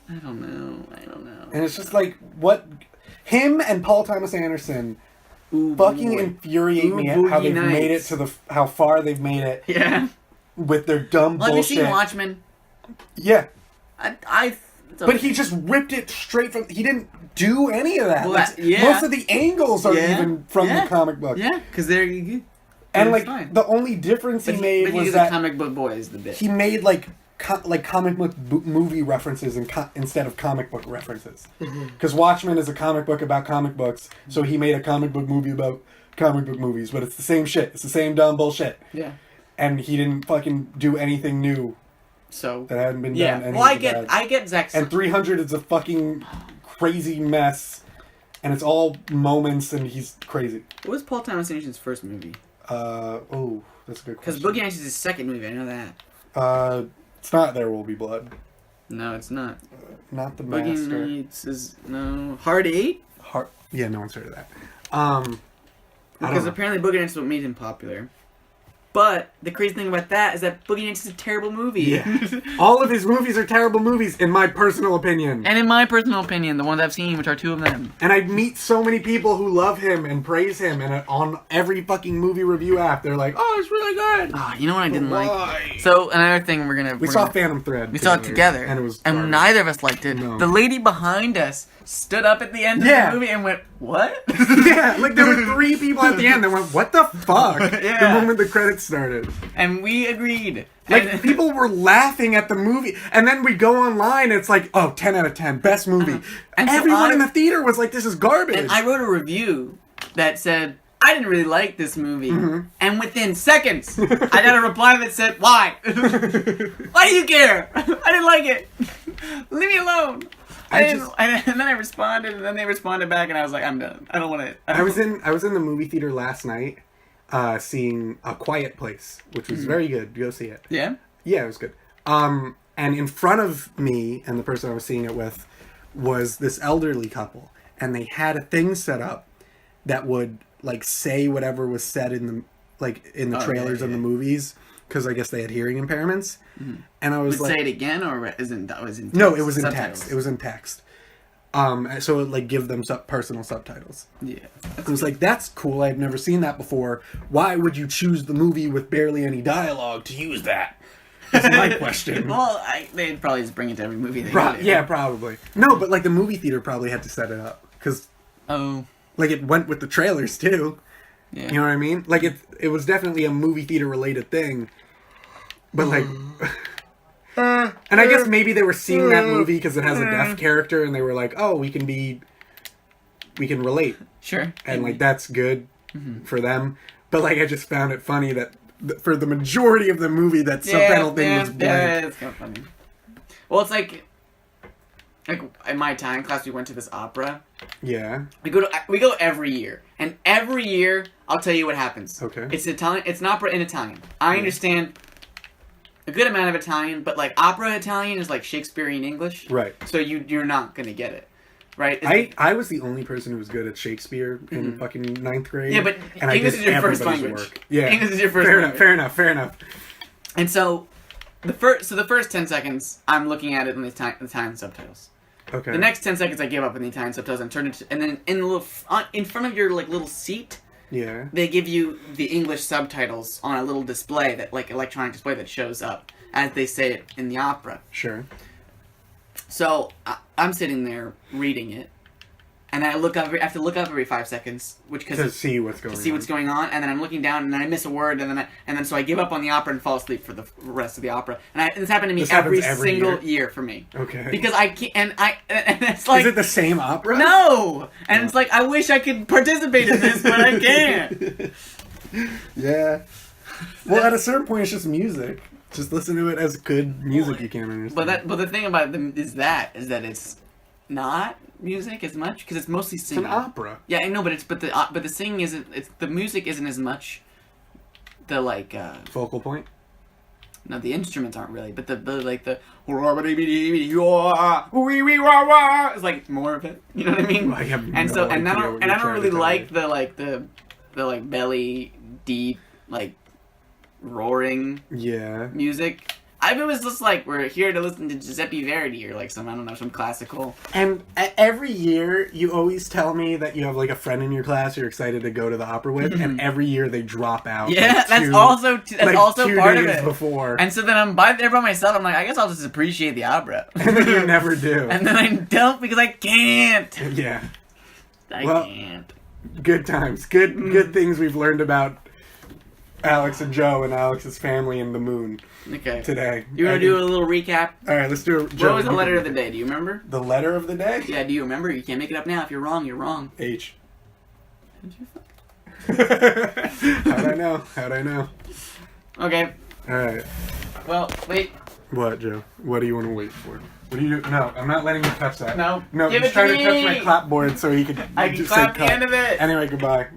[SPEAKER 1] I don't know.
[SPEAKER 2] And it's just like, what... Him and Paul Thomas Anderson
[SPEAKER 1] Ooh,
[SPEAKER 2] fucking
[SPEAKER 1] boy.
[SPEAKER 2] infuriate me at
[SPEAKER 1] Ooh,
[SPEAKER 2] how they've
[SPEAKER 1] Boogie
[SPEAKER 2] made it
[SPEAKER 1] Nights.
[SPEAKER 2] to how far they've made it
[SPEAKER 1] Yeah.
[SPEAKER 2] with their dumb
[SPEAKER 1] Well, have you
[SPEAKER 2] bullshit.
[SPEAKER 1] seen Watchmen?
[SPEAKER 2] Yeah.
[SPEAKER 1] It's
[SPEAKER 2] But
[SPEAKER 1] okay.
[SPEAKER 2] he just ripped it straight from... He didn't do any of that.
[SPEAKER 1] Well,
[SPEAKER 2] Like,
[SPEAKER 1] yeah.
[SPEAKER 2] Most of the angles are
[SPEAKER 1] Yeah.
[SPEAKER 2] even from
[SPEAKER 1] Yeah.
[SPEAKER 2] the comic book.
[SPEAKER 1] Yeah, because they're
[SPEAKER 2] And
[SPEAKER 1] it's
[SPEAKER 2] like,
[SPEAKER 1] fine.
[SPEAKER 2] the only difference
[SPEAKER 1] But
[SPEAKER 2] he made
[SPEAKER 1] but
[SPEAKER 2] was
[SPEAKER 1] he's
[SPEAKER 2] that...
[SPEAKER 1] a comic book boy is the bit.
[SPEAKER 2] he made like comic book movie references instead of comic book references. Because Watchmen is a comic book about comic books, so he made a comic book movie about comic book movies. But it's the same shit. It's the same dumb bullshit.
[SPEAKER 1] Yeah.
[SPEAKER 2] And he didn't fucking do anything new
[SPEAKER 1] So
[SPEAKER 2] that hadn't been
[SPEAKER 1] yeah.
[SPEAKER 2] done. And
[SPEAKER 1] Well, I get Zack.
[SPEAKER 2] And 300 is a fucking crazy mess, and it's all moments, and he's crazy.
[SPEAKER 1] What was Paul Thomas Anderson's first movie?
[SPEAKER 2] Oh, that's a good
[SPEAKER 1] Because
[SPEAKER 2] question.
[SPEAKER 1] Boogie Nights is his second movie. I know that.
[SPEAKER 2] It's not There Will Be Blood.
[SPEAKER 1] No, it's not.
[SPEAKER 2] Not the
[SPEAKER 1] Boogie
[SPEAKER 2] Master.
[SPEAKER 1] Nights is no Hard 8.
[SPEAKER 2] Yeah, no one's heard of that. I don't
[SPEAKER 1] Because
[SPEAKER 2] know.
[SPEAKER 1] apparently Boogie Nights is what made him popular. But the crazy thing about that is that Boogie Nights is a terrible movie.
[SPEAKER 2] Yeah. All of his movies are terrible movies, in my personal opinion.
[SPEAKER 1] And in my personal opinion, the ones I've seen, which are 2 of them.
[SPEAKER 2] And I meet so many people who love him and praise him, and on every fucking movie review app, they're like, "Oh, it's really good."
[SPEAKER 1] Ah, you know what I didn't
[SPEAKER 2] Why?
[SPEAKER 1] like? So another thing
[SPEAKER 2] We saw Phantom Thread.
[SPEAKER 1] We saw it together,
[SPEAKER 2] and it was
[SPEAKER 1] and
[SPEAKER 2] garbage.
[SPEAKER 1] neither of us liked it.
[SPEAKER 2] No.
[SPEAKER 1] The lady behind us stood up at the end of
[SPEAKER 2] Yeah.
[SPEAKER 1] the movie and went, "What?"
[SPEAKER 2] Yeah, like there were 3 people at the end that went, "What the fuck?"
[SPEAKER 1] Yeah.
[SPEAKER 2] The moment the credits started.
[SPEAKER 1] And we agreed.
[SPEAKER 2] Like,
[SPEAKER 1] And-
[SPEAKER 2] people were laughing at the movie. And then we go online, it's like, oh, 10 out of 10, best movie.
[SPEAKER 1] And so
[SPEAKER 2] Everyone in the theater was like, this is garbage.
[SPEAKER 1] And I wrote a review that said, I didn't really like this movie.
[SPEAKER 2] Mm-hmm.
[SPEAKER 1] And within seconds, I got a reply that said, why? Why do you care? I didn't like it. Leave me alone. And then I responded, and then they responded back, and I was like, I'm done. I don't want to.
[SPEAKER 2] I was in the movie theater last night, seeing A Quiet Place, which was very good. Go see it.
[SPEAKER 1] Yeah?
[SPEAKER 2] Yeah, it was good. And in front of me and the person I was seeing it with was this elderly couple, and they had a thing set up that would like say whatever was said in the trailers of the movies, because I guess they had hearing impairments. Mm-hmm. And I was
[SPEAKER 1] would
[SPEAKER 2] like,
[SPEAKER 1] say it again, or isn't that was in text?
[SPEAKER 2] No, it was in
[SPEAKER 1] Subtitles.
[SPEAKER 2] text. It was in text. So it like give them personal subtitles.
[SPEAKER 1] Yeah,
[SPEAKER 2] I was like, that's cool. I've never seen that before. Why would you choose the movie with barely any dialogue to use that? That's my question.
[SPEAKER 1] Well, they'd probably just bring it to every movie they did.
[SPEAKER 2] Yeah, probably. No, but like the movie theater probably had to set it up because like it went with the trailers too. Yeah. You know what I mean? Like it was definitely a movie theater related thing. But like, and I guess maybe they were seeing that movie because it has a deaf character, and they were like, "Oh, we can relate."
[SPEAKER 1] Sure.
[SPEAKER 2] And like that's good for them. But like I just found it funny that for the majority of the movie, that subtitle thing was blank.
[SPEAKER 1] Yeah, it's kind of funny. Well, it's like in my Italian class, we went to this opera.
[SPEAKER 2] Yeah.
[SPEAKER 1] We go every year, and every year I'll tell you what happens.
[SPEAKER 2] Okay.
[SPEAKER 1] It's Italian. It's an opera in Italian. I understand a good amount of Italian, but like opera Italian is like Shakespearean English.
[SPEAKER 2] Right.
[SPEAKER 1] So you're not gonna get it. Right?
[SPEAKER 2] I was the only person who was good at Shakespeare in fucking 9th grade.
[SPEAKER 1] Yeah, but
[SPEAKER 2] and
[SPEAKER 1] English is your first language.
[SPEAKER 2] Work. Yeah.
[SPEAKER 1] English is your first language.
[SPEAKER 2] Fair enough.
[SPEAKER 1] And so the first 10 seconds I'm looking at it in the Italian subtitles.
[SPEAKER 2] Okay.
[SPEAKER 1] The next 10 seconds I give up in the Italian subtitles and turn it and then in the little in front of your like little seat.
[SPEAKER 2] Yeah.
[SPEAKER 1] They give you the English subtitles on a little display that like electronic display that shows up as they say it in the opera.
[SPEAKER 2] Sure.
[SPEAKER 1] So I'm sitting there reading it, and I have to look up every 5 seconds,
[SPEAKER 2] to see what's going
[SPEAKER 1] on, and then I'm looking down, and then I miss a word, and then so I give up on the opera and fall asleep for the rest of the opera. And this happened to me every single year for me.
[SPEAKER 2] Okay.
[SPEAKER 1] Because I can't, and it's like,
[SPEAKER 2] is it the same opera?
[SPEAKER 1] No, and it's like I wish I could participate in this, but I can't.
[SPEAKER 2] Yeah. Well, at a certain point, it's just music. Just listen to it as good music you can understand.
[SPEAKER 1] But the thing about them is that it's not music as much because it's mostly singing.
[SPEAKER 2] It's an opera.
[SPEAKER 1] Yeah, I know, but the singing isn't. It's the music isn't as much. The like
[SPEAKER 2] focal point.
[SPEAKER 1] No, the instruments aren't really, but the it's like more of it. You know what I mean?
[SPEAKER 2] I have
[SPEAKER 1] and
[SPEAKER 2] no
[SPEAKER 1] so
[SPEAKER 2] idea
[SPEAKER 1] I don't really like the belly deep like roaring music. I was just like, we're here to listen to Giuseppe Verdi or like some classical.
[SPEAKER 2] And every year you always tell me that you have like a friend in your class you're excited to go to the opera with, and every year they drop out.
[SPEAKER 1] Yeah,
[SPEAKER 2] like
[SPEAKER 1] that's also part of it.
[SPEAKER 2] Before.
[SPEAKER 1] And so then I'm there by myself. I'm like, I guess I'll just appreciate the opera.
[SPEAKER 2] And then you never do.
[SPEAKER 1] And then I don't because I can't.
[SPEAKER 2] Yeah.
[SPEAKER 1] I can't.
[SPEAKER 2] Good times. Good things we've learned about Alex and Joe and Alex's family and the moon.
[SPEAKER 1] Okay.
[SPEAKER 2] Today.
[SPEAKER 1] You want to do a little recap?
[SPEAKER 2] All right, let's do it.
[SPEAKER 1] What was the letter of the day? Do you remember?
[SPEAKER 2] The letter of the day?
[SPEAKER 1] Yeah, do you remember? You can't make it up now. If you're wrong, you're wrong.
[SPEAKER 2] H.
[SPEAKER 1] Did you fuck?
[SPEAKER 2] How'd I know?
[SPEAKER 1] Okay.
[SPEAKER 2] All right.
[SPEAKER 1] Well, wait.
[SPEAKER 2] What, Joe? What do you want to wait for? What do you do? No, I'm not letting you touch that.
[SPEAKER 1] No.
[SPEAKER 2] No,
[SPEAKER 1] Give
[SPEAKER 2] he's
[SPEAKER 1] it
[SPEAKER 2] trying
[SPEAKER 1] to
[SPEAKER 2] to touch
[SPEAKER 1] me.
[SPEAKER 2] my clapboard so he could
[SPEAKER 1] I can
[SPEAKER 2] just
[SPEAKER 1] clap
[SPEAKER 2] say
[SPEAKER 1] the end of it.
[SPEAKER 2] Anyway, goodbye.